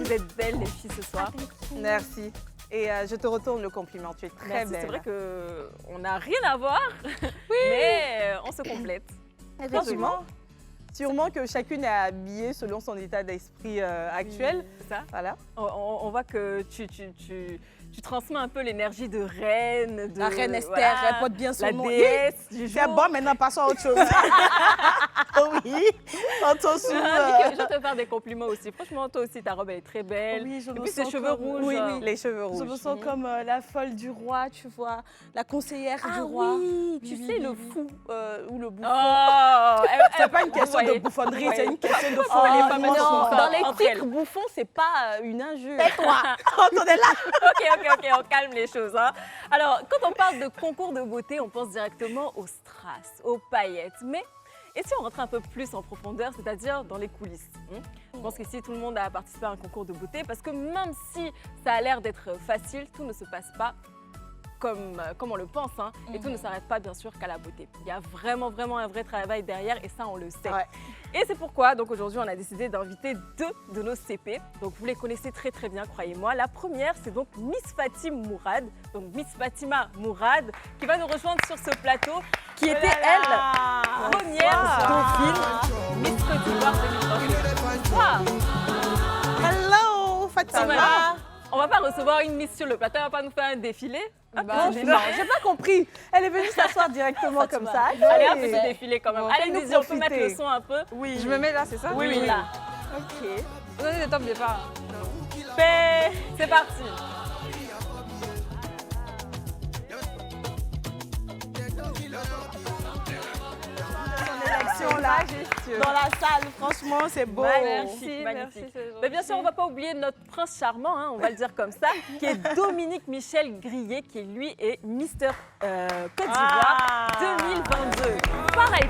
vous êtes belles les filles ce soir. Merci. Et je te retourne le compliment, tu es très belle. C'est vrai qu'on n'a rien à voir, mais on se complète. Effectivement. Sûrement que chacune est habillée selon son état d'esprit actuel. C'est ça. Voilà. On voit que tu transmets un peu l'énergie de reine. De, La reine Esther, voilà, elle porte bien son la nom. déesse du jour. C'est bon, maintenant passons à autre chose. Oui, attention. Je vais te faire des compliments aussi. Franchement, toi aussi, ta robe elle est très belle. Oui, je Et me puis tes sens cheveux comme- rouges. oui, oui. Les cheveux rouges. Je me sens comme la folle du roi, tu vois, la conseillère du roi. oui, tu Oui, sais, oui, le oui. fou ou le bouffon. Oh, C'est pas une question de voyez. bouffonnerie, Ouais. c'est une question de Oh, folie. les Les femmes, femmes elles sont sont fortes. dans les Entre titres, elles. bouffon, c'est pas une injure. Tais-toi, entendez là. Ok, on calme les choses. Hein. Alors, quand on parle de concours de beauté, on pense directement aux strass, aux paillettes. Mais, et si on rentrait un peu plus en profondeur, c'est-à-dire dans les coulisses Je pense qu'ici, tout le monde a participé à un concours de beauté parce que même si ça a l'air d'être facile, tout ne se passe pas comme on le pense. Hein, et tout ne s'arrête pas, bien sûr, qu'à la beauté. Il y a vraiment un vrai travail derrière et ça, on le sait. Ouais. Et c'est pourquoi, donc aujourd'hui, on a décidé d'inviter 2 de nos CP. Donc vous les connaissez très bien, croyez-moi. La première, c'est donc Miss Fatima Mourad. Donc Miss Fatima Mourad, qui va nous rejoindre sur ce plateau, qui était, elle, première dauphine Miss Côte d'Ivoire 2022. Wow. Hello, Fatima. On va pas recevoir une Miss sur le plateau, elle va pas nous faire un défilé. Bah, Non, j'ai pas compris. Elle est venue s'asseoir directement comme ça. Allez, un petit défilé quand même. Bon, Allez, fais-nous Dizzy, on peut profiter. mettre le son un peu. Oui. Je me mets là, c'est ça? Oui, là. Ok. Donnez le top départ. C'est parti. Élection là, Dans la salle, franchement, c'est beau. Magnifique. c'est Mais bien sûr, on ne va pas oublier notre prince charmant, hein, on va le dire comme ça, qui est Dominique Michel Grillet, qui lui est Mister Côte d'Ivoire 2022. Pareil.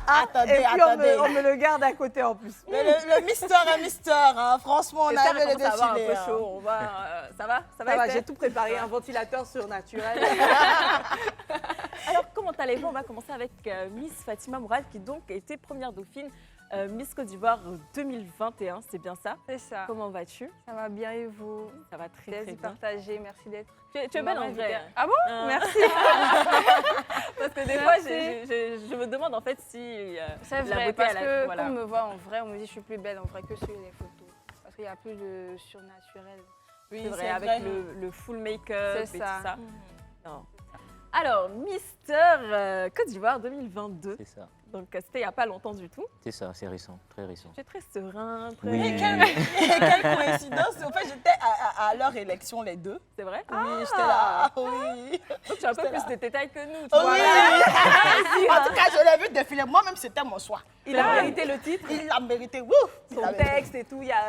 Attendez, Et puis on me le garde à côté en plus. Mais le Mister est Mister, hein. Franchement, on Esther, avait le elle commence à avoir un défilé. peu chaud. On va, ça va, Ça va, Esther j'ai tout préparé, un ventilateur surnaturel. Alors, comment allez-vous? On va commencer avec Miss Fatima Mourad, qui donc a été première dauphine Miss Côte d'Ivoire 2021, c'est bien ça? C'est ça. Comment vas-tu? Ça va bien et vous? Ça va très Plaisir bien. partagé, merci d'être. Tu es belle en vrai. Ah bon? Merci. Parce que des fois, je me demande en fait si C'est la vrai, beauté, parce elle a- que voilà. quand on me voit en vrai, on me dit que je suis plus belle en vrai que sur les photos. Parce qu'il y a plus de surnaturel. Oui, C'est vrai, avec le full make-up et C'est tout ça. ça. Non. Alors, Mister Côte d'Ivoire 2022. C'est ça, Donc, c'était il n'y a pas longtemps du tout. c'est ça, c'est récent, très récent. Tu es très serein, très... Oui. Quelle coïncidence. En fait, j'étais à leur élection, les deux. C'est vrai? Oui, j'étais là. Oui. Donc, tu as un peu plus de détails que nous. Tu Oui. vois. En tout cas, je l'ai vu défiler. Moi-même, c'était mon choix. Il a mérité le titre, Il l'a mérité. Ouf. Il son l'a mérité. texte et tout. Il y a.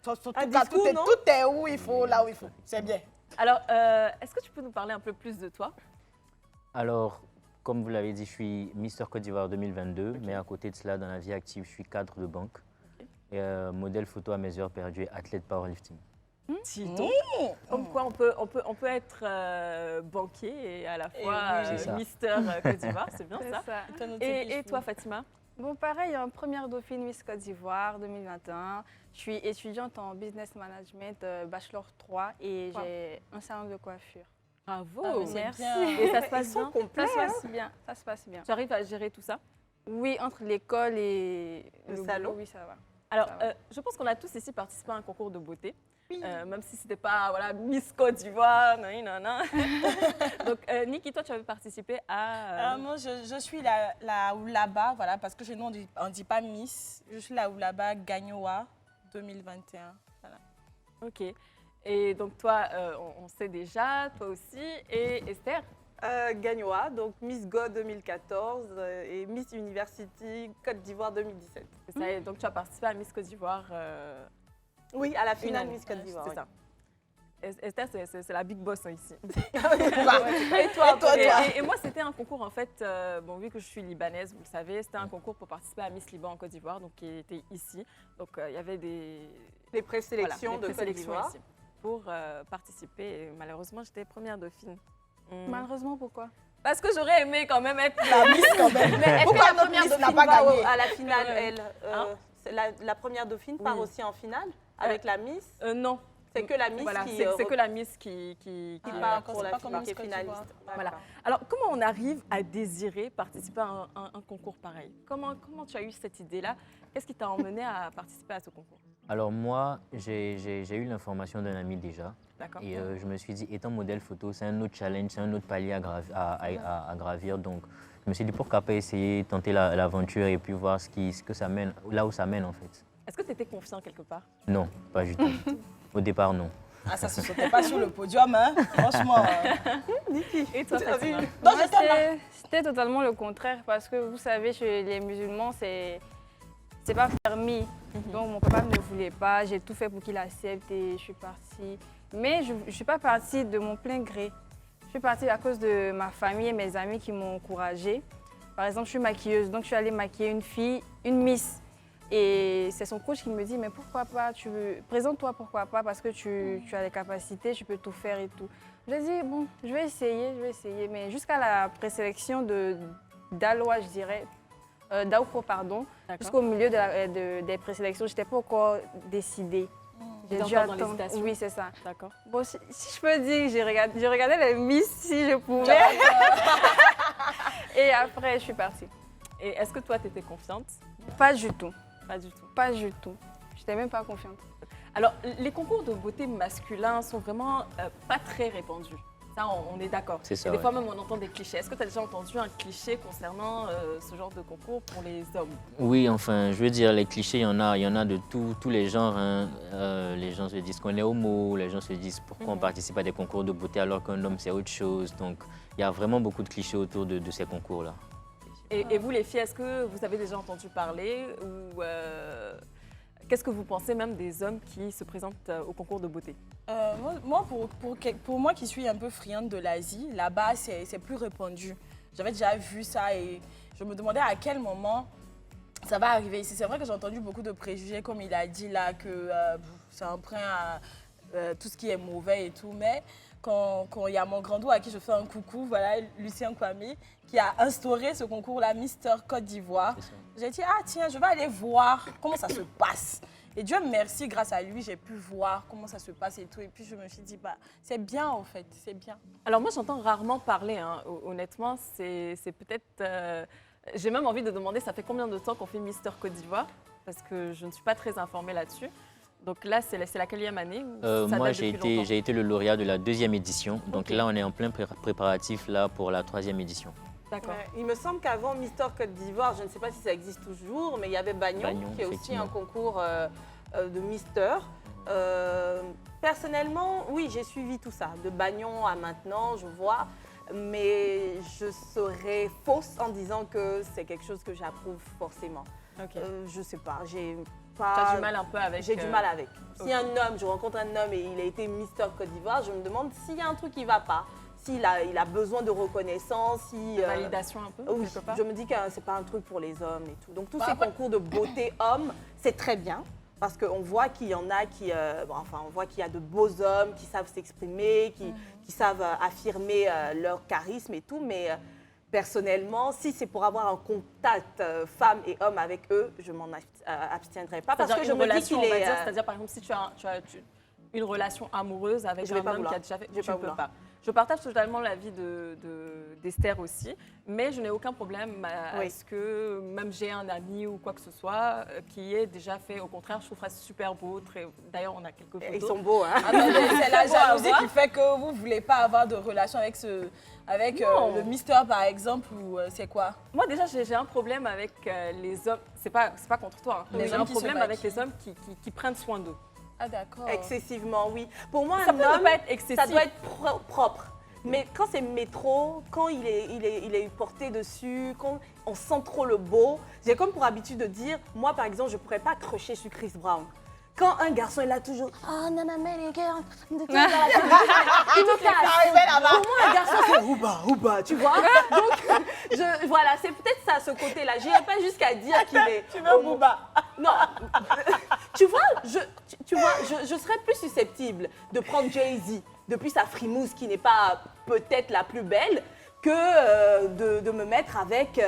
En tout un cas, discours, non? tout est où il faut, là où il faut. C'est bien. Alors, est-ce que tu peux nous parler un peu plus de toi? Alors, comme vous l'avez dit, je suis Mister Côte d'Ivoire 2022, mais à côté de cela, dans la vie active, je suis cadre de banque et modèle photo à mes heures perdues et athlète powerlifting. Dis donc. Comme quoi, on peut être banquier et à la fois oui. C'est ça. Mister Côte d'Ivoire, c'est bien C'est ça. ça. Et toi, Fatima? Bon, pareil, première dauphine Miss Côte d'Ivoire 2021. Je suis étudiante en business management, bachelor 3 et j'ai un salon de coiffure. Bravo, Ah, mais c'est merci. bien. Et ça se passe Ils sont bien? complets. Ça se passe bien, ça se passe bien. Tu arrives à gérer tout ça? Oui, entre l'école et Le boulot, salon. oui, ça va. Alors, Ça va. je pense qu'on a tous ici participé à un concours de beauté. Même si ce n'était pas voilà, Miss Côte d'Ivoire, non. Donc, Niki, toi, tu avais participé à... Moi, je suis la Oulaba, voilà, parce que chez nous, on dit pas Miss. Je suis la Oulaba Gagnoa 2021. Voilà. Ok. Et donc, toi, on sait déjà, toi aussi. Et Esther? Gagnoa, donc Miss Go 2014 et Miss University Côte d'Ivoire 2017. C'est ça, et donc, tu as participé à Miss Côte d'Ivoire Oui, à la finale année. Miss Côte d'Ivoire. C'est ça. Esther, c'est la big boss hein, ici. Et toi, Et moi, c'était un concours, en fait, bon, vu que je suis libanaise, vous le savez, c'était un concours pour participer à Miss Liban en Côte d'Ivoire, donc qui était ici. Donc, il y avait des les présélections voilà, de des Côte présélections d'Ivoire. ici. pour participer. Et malheureusement, j'étais première dauphine. Malheureusement, pourquoi? Parce que j'aurais aimé quand même être La Miss quand même. Mais est-ce Pourquoi que la notre première Miss n'a dauphine pas va gagné? à la finale, Ouais. elle Hein? c'est la première dauphine part Oui. aussi en finale avec la Miss. Non. C'est que la Miss Voilà, qui, c'est que la Miss qui qui Ah, part d'accord, pour c'est la pas comme finale, qui est Miss Côte finaliste. d'Ivoire. Voilà. D'accord. Alors, comment on arrive à désirer participer à un concours pareil? Comment tu as eu cette idée-là? Qu'est-ce qui t'a emmené à participer à ce concours? Alors moi, j'ai eu l'information d'un ami déjà. D'accord. Et je me suis dit, étant modèle photo, c'est un autre challenge, c'est un autre palier à gravir. Donc, je me suis dit, pourquoi pas essayer, tenter l'aventure et puis voir ce que ça mène, là où ça mène en fait. Est-ce que tu étais confiant quelque part? Non, pas du tout. Au départ, non. Ah, ça se sautait pas sur le podium, hein. Franchement. Et toi, Fatima? Non, Moi, j'étais là. c'était totalement le contraire parce que vous savez, chez les musulmans, c'est pas permis. Donc mon papa ne voulait pas, j'ai tout fait pour qu'il accepte et je suis partie. Mais je ne suis pas partie de mon plein gré. Je suis partie à cause de ma famille et mes amis qui m'ont encouragée. Par exemple, je suis maquilleuse, donc je suis allée maquiller une fille, une Miss. Et c'est son coach qui me dit, mais pourquoi pas, présente-toi, pourquoi pas, parce que tu as les capacités, tu peux tout faire et tout. Je lui ai dit, bon, je vais essayer. Mais jusqu'à la présélection d'Aloa, je dirais, d'Aouko, pardon, D'accord. jusqu'au milieu des présélections, je n'étais pas encore décidée. J'ai T'étais dû encore dans attendre. l'hésitation. Oui, c'est ça. D'accord. Bon, si je peux dire, j'ai regardé les Miss si je pouvais. Et après, je suis partie. Et est-ce que toi, tu étais confiante? Pas du tout. Pas du tout. Pas du tout. Je n'étais même pas confiante. Alors, les concours de beauté masculins sont vraiment pas très répandus. Ça, on est d'accord. C'est ça, Et des ouais. fois même, on entend des clichés. Est-ce que tu as déjà entendu un cliché concernant ce genre de concours pour les hommes? Oui, enfin, je veux dire, les clichés, il y en a de tous les genres. Hein. Les gens se disent qu'on est homo, les gens se disent pourquoi on participe à des concours de beauté alors qu'un homme, c'est autre chose. Donc, il y a vraiment beaucoup de clichés autour de ces concours-là. Et vous, les filles, est-ce que vous avez déjà entendu parler ou qu'est-ce que vous pensez même des hommes qui se présentent au concours de beauté? Moi, pour moi qui suis un peu friande de l'Asie, là-bas, c'est plus répandu. J'avais déjà vu ça et je me demandais à quel moment ça va arriver ici. C'est vrai que j'ai entendu beaucoup de préjugés, comme il a dit là, que c'est emprunt à tout ce qui est mauvais et tout. Mais quand il y a mon grand-doux à qui je fais un coucou, voilà, Lucien Kwame, qui a instauré ce concours-là, Mister Côte d'Ivoire, j'ai dit, ah tiens, je vais aller voir comment ça se passe. Et Dieu merci, grâce à lui, j'ai pu voir comment ça se passe et tout. Et puis je me suis dit, bah, c'est bien en fait, c'est bien. Alors moi, j'entends rarement parler, hein. Honnêtement, c'est peut-être... J'ai même envie de demander, ça fait combien de temps qu'on fait Mister Côte d'Ivoire? Parce que je ne suis pas très informée là-dessus. Donc là, c'est la quatrième année ou ça Moi, date depuis longtemps? j'ai été le lauréat de la 2e édition. Donc Ok. là, on est en plein préparatif là, pour la 3e édition. D'accord. Ouais. Il me semble qu'avant Mister Côte d'Ivoire, je ne sais pas si ça existe toujours, mais il y avait Bagnon qui est aussi effectivement. un concours de Mister. Personnellement, oui, j'ai suivi tout ça, de Bagnon à maintenant, je vois, mais je serais fausse en disant que c'est quelque chose que j'approuve forcément. Ok. Je sais pas, j'ai Tu pas... as du mal un peu avec... J'ai du mal avec. ok. Si un homme, je rencontre un homme et il a été Mister Côte d'Ivoire, je me demande s'il y a un truc qui ne va pas, s'il a besoin de reconnaissance, si... Validation un peu, Oui, quelque part? je me dis que c'est pas un truc pour les hommes et tout. Donc tous Bah, ces après- concours de beauté hommes, c'est très bien parce qu'on voit qu'il y en a qui, on voit qu'il y a de beaux hommes qui savent s'exprimer, qui savent affirmer leur charisme et tout. Mais personnellement, si c'est pour avoir un contact femme et homme avec eux, je m'en abstiendrai pas parce que C'est-à-dire je une me dis relation, qu'il on va est. dire, c'est-à-dire par exemple si tu as une relation amoureuse avec Je vais un pas homme vouloir. qui a déjà fait, Je vais tu pas ne peux vouloir. pas. Je partage totalement l'avis d'Esther aussi, mais je n'ai aucun problème à Oui. ce que même j'ai un ami ou quoi que ce soit qui ait déjà fait. Au contraire, je trouve ça super beau. D'ailleurs, on a quelques photos. Ils sont beaux, hein. Ah, mais c'est la Faut avoir. jalousie qui fait que vous ne voulez pas avoir de relation avec, Non. le Mister par exemple, ou c'est quoi? Moi déjà, j'ai un problème avec les hommes. C'est pas contre toi. Hein, mais Les j'ai hommes un qui se problème avec maquillent. les hommes qui prennent soin d'eux. Ah d'accord. Excessivement, oui. Pour moi, Ça un peut ne homme, pas être excessif. ça doit être propre. Mais quand c'est métro, quand il est porté dessus, quand on sent trop le beau, j'ai comme pour habitude de dire, moi par exemple, je ne pourrais pas crocher sur Chris Brown. Quand un garçon est là toujours, ah nana américain, il me casse. Pour moi, un garçon c'est ouba, tu vois. Donc voilà, c'est peut-être ça ce côté-là. J'irai pas jusqu'à dire qu'il est. Tu veux Booba? Non, Tu vois, je serais plus susceptible de prendre Jay-Z depuis sa frimousse qui n'est pas peut-être la plus belle que de me mettre avec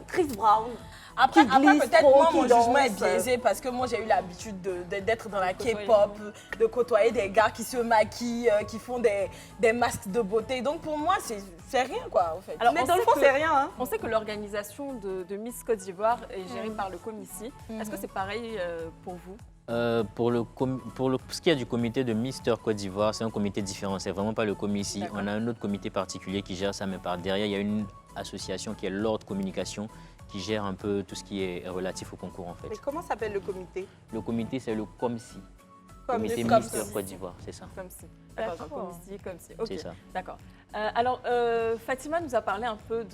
Chris Brown. Après, Qui glisse peut-être trop, moi, qui mon jugement est danse. biaisé parce que moi, j'ai eu l'habitude d'être dans la K-pop, de côtoyer des gars qui se maquillent, qui font des masques de beauté. Donc, pour moi, c'est rien, quoi, en fait. Alors, Mais on dans le sait fond, que- c'est rien. Hein. On sait que l'organisation de Miss Côte d'Ivoire est gérée par le Comici. Est-ce que c'est pareil pour vous? Pour ce qui est du comité de Mister Côte d'Ivoire, c'est un comité différent. C'est vraiment pas le Comici. D'accord. On a un autre comité particulier qui gère ça, mais par derrière, il y a une association qui est l'Ordre Communication qui gère un peu tout ce qui est relatif au concours en fait. Mais comment s'appelle le comité? Le comité, c'est le COMSI. Comme Comité comme Mister si. Côte d'Ivoire, c'est ça. Comme si. D'accord, D'accord. Comici, comme si. Ok, C'est ça. d'accord. Alors, Fatima nous a parlé un peu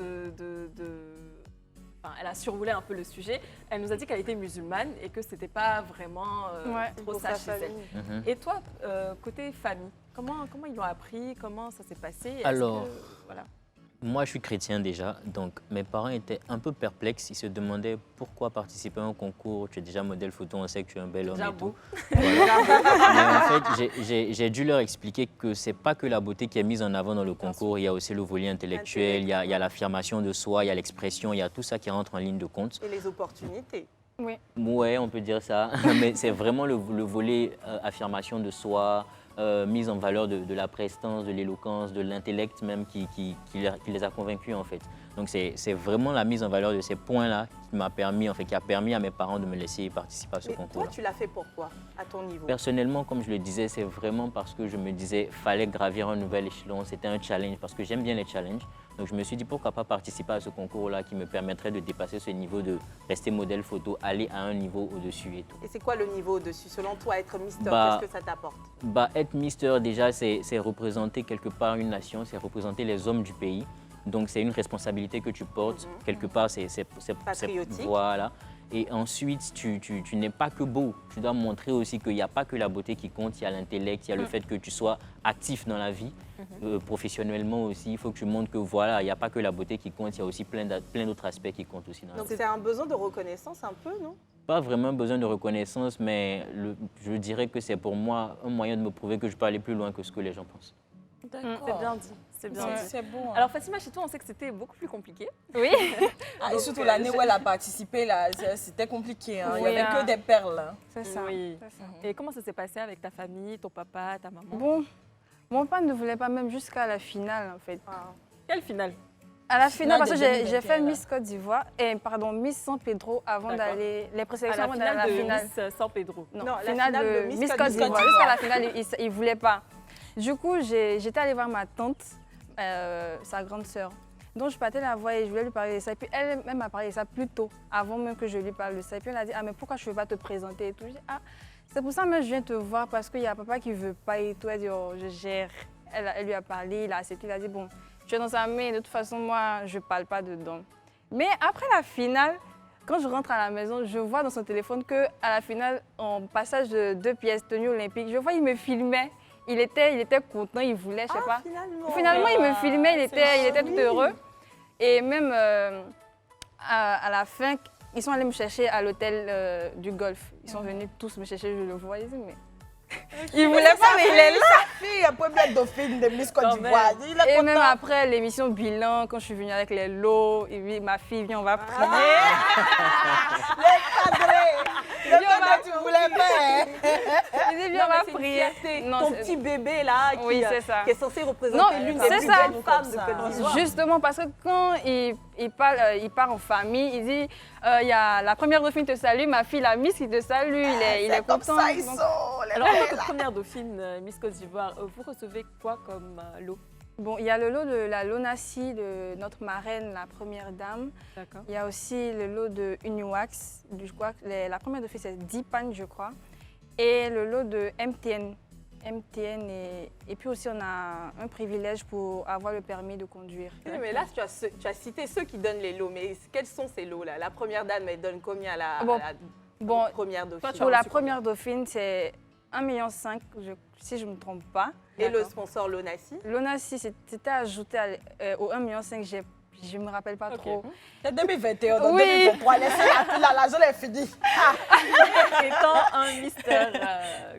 Enfin, elle a survolé un peu le sujet. Elle nous a dit qu'elle était musulmane et que c'était pas vraiment Ouais, trop ça chez elle. Mhm. Et toi, côté famille, comment ils l'ont appris? Comment ça s'est passé? Est-ce Alors, que- voilà. Moi, je suis chrétien déjà, donc mes parents étaient un peu perplexes. Ils se demandaient pourquoi participer à un concours. Tu es déjà modèle photo, on sait que tu es un bel homme Déjà et beau. tout. Voilà. Mais en fait, j'ai dû leur expliquer que c'est pas que la beauté qui est mise en avant dans le concours. Il y a aussi le volet intellectuel, il y a l'affirmation de soi, il y a l'expression, il y a tout ça qui rentre en ligne de compte. Et les opportunités. Ouais, on peut dire ça, mais c'est vraiment le volet affirmation de soi, mise en valeur de la prestance, de l'éloquence, de l'intellect même qui les a convaincus en fait. Donc c'est vraiment la mise en valeur de ces points-là qui m'a permis, en fait, qui a permis à mes parents de me laisser participer à ce Mais toi, concours-là. tu l'as fait pourquoi, à ton niveau? Personnellement, comme je le disais, c'est vraiment parce que je me disais fallait gravir un nouvel échelon, c'était un challenge parce que j'aime bien les challenges. Donc je me suis dit pourquoi pas participer à ce concours-là qui me permettrait de dépasser ce niveau de rester modèle photo, aller à un niveau au-dessus et tout. Et c'est quoi le niveau au-dessus? Selon toi, être Mister, Bah, qu'est-ce que ça t'apporte? Être Mister, déjà, c'est représenter quelque part une nation, c'est représenter les hommes du pays. Donc, c'est une responsabilité que tu portes. Quelque part, c'est Patriotique. Voilà. Et ensuite, tu n'es pas que beau. Tu dois montrer aussi qu'il n'y a pas que la beauté qui compte, il y a l'intellect, il y a le fait que tu sois actif dans la vie. Professionnellement aussi, il faut que tu montres que voilà, il n'y a pas que la beauté qui compte, il y a aussi plein d'autres aspects qui comptent aussi dans la Donc vie. c'est un besoin de reconnaissance un peu, non? Pas vraiment besoin de reconnaissance, mais je dirais que c'est pour moi un moyen de me prouver que je peux aller plus loin que ce que les gens pensent. C'est bien dit. C'est bien dit. C'est bon. hein. Alors Fatima, chez toi, on sait que c'était beaucoup plus compliqué. Oui. Et surtout l'année où elle a participé, là, c'était compliqué. hein. Il n'y Oui, avait que hein. des perles. hein. C'est ça. Oui. C'est ça. Et comment ça s'est passé avec ta famille, ton papa, ta maman? Bon, mon père ne voulait pas même jusqu'à la finale, en fait. Quelle finale? À la finale, parce que Finale de j'ai fait 2021, Miss Côte d'Ivoire, et pardon, Miss San Pedro avant D'accord. d'aller, les À présélections la avant d'aller à finale la de finale. Miss San Pedro. Non, Non, la finale finale de de Miss Miss Côte Côte d'Ivoire. d'Ivoire. Jusqu'à la finale, il ne voulait pas. Du coup, j'étais allée voir ma tante, sa grande sœur. Donc, je partais la voir et je voulais lui parler de ça. Et puis, elle-même m'a parlé de ça plus tôt, avant même que je lui parle de ça. Et puis, elle a dit, ah, mais pourquoi je ne veux pas te présenter et tout. Je dis, ah, c'est pour ça que je viens te voir parce qu'il y a papa qui ne veut pas et tout. Elle dit, oh, je gère. Elle lui a parlé, il a accepté, il a dit, bon, tu es dans sa main, de toute façon, moi, je ne parle pas dedans. Mais après la finale, quand je rentre à la maison, je vois dans son téléphone qu'à la finale, en passage de 2 pièces tenues olympiques, je vois il me filmait. Il était content, il voulait, je sais pas. Finalement, il me filmait, il était tout heureux. Et même à la fin, ils sont allés me chercher à l'hôtel du Golfe. Ils sont venus tous me chercher, je le vois. Ils disent, mais... Il voulait pas, mais il est là. Fille, première dauphine de Miss Côte Quand d'Ivoire. Il est Et content. même après l'émission Bilan, quand je suis venue avec les lots, il dit, ma fille, viens, on va prier. Les cadrés. Le cadre, tu voulais pas. Il dit, viens, on va prier. Non, Ton c'est- petit bébé là, Oui, c'est ça. qui est censé représenter Non, l'une des c'est plus ça. belles femmes de Côte d'Ivoire. Justement, parce que quand il part en famille, il dit il y a la première dauphine te salue, ma fille, la Miss, qui te salue, il est Comme content. ça, ils Donc, sont. les Alors, en belles, tant là. que première dauphine Miss Côte d'Ivoire, vous recevez quoi comme lot? bon, il y a le lot de la Lonassi, de notre marraine, la première dame. D'accord. Il y a aussi le lot de Uniwax, je crois que la première dauphine c'est Dipan, je crois. Et le lot de MTN. MTN et puis aussi on a un privilège pour avoir le permis de conduire. Oui, mais là, tu as cité ceux qui donnent les lots, mais quels sont ces lots-là? La première dame, elle donne combien à la, Bon, à la Bon, première dauphine? Toi, tu pour as la reçu combien? première dauphine, c'est 1,5 million, si je ne me trompe pas. Et le sponsor Lonassi? L'ONASI, c'était ajouté au 1,5 million, je me rappelle pas Ok. trop. C'est 2021, donc Oui. 2023, laissez la l'argent est fini. Étant un Mister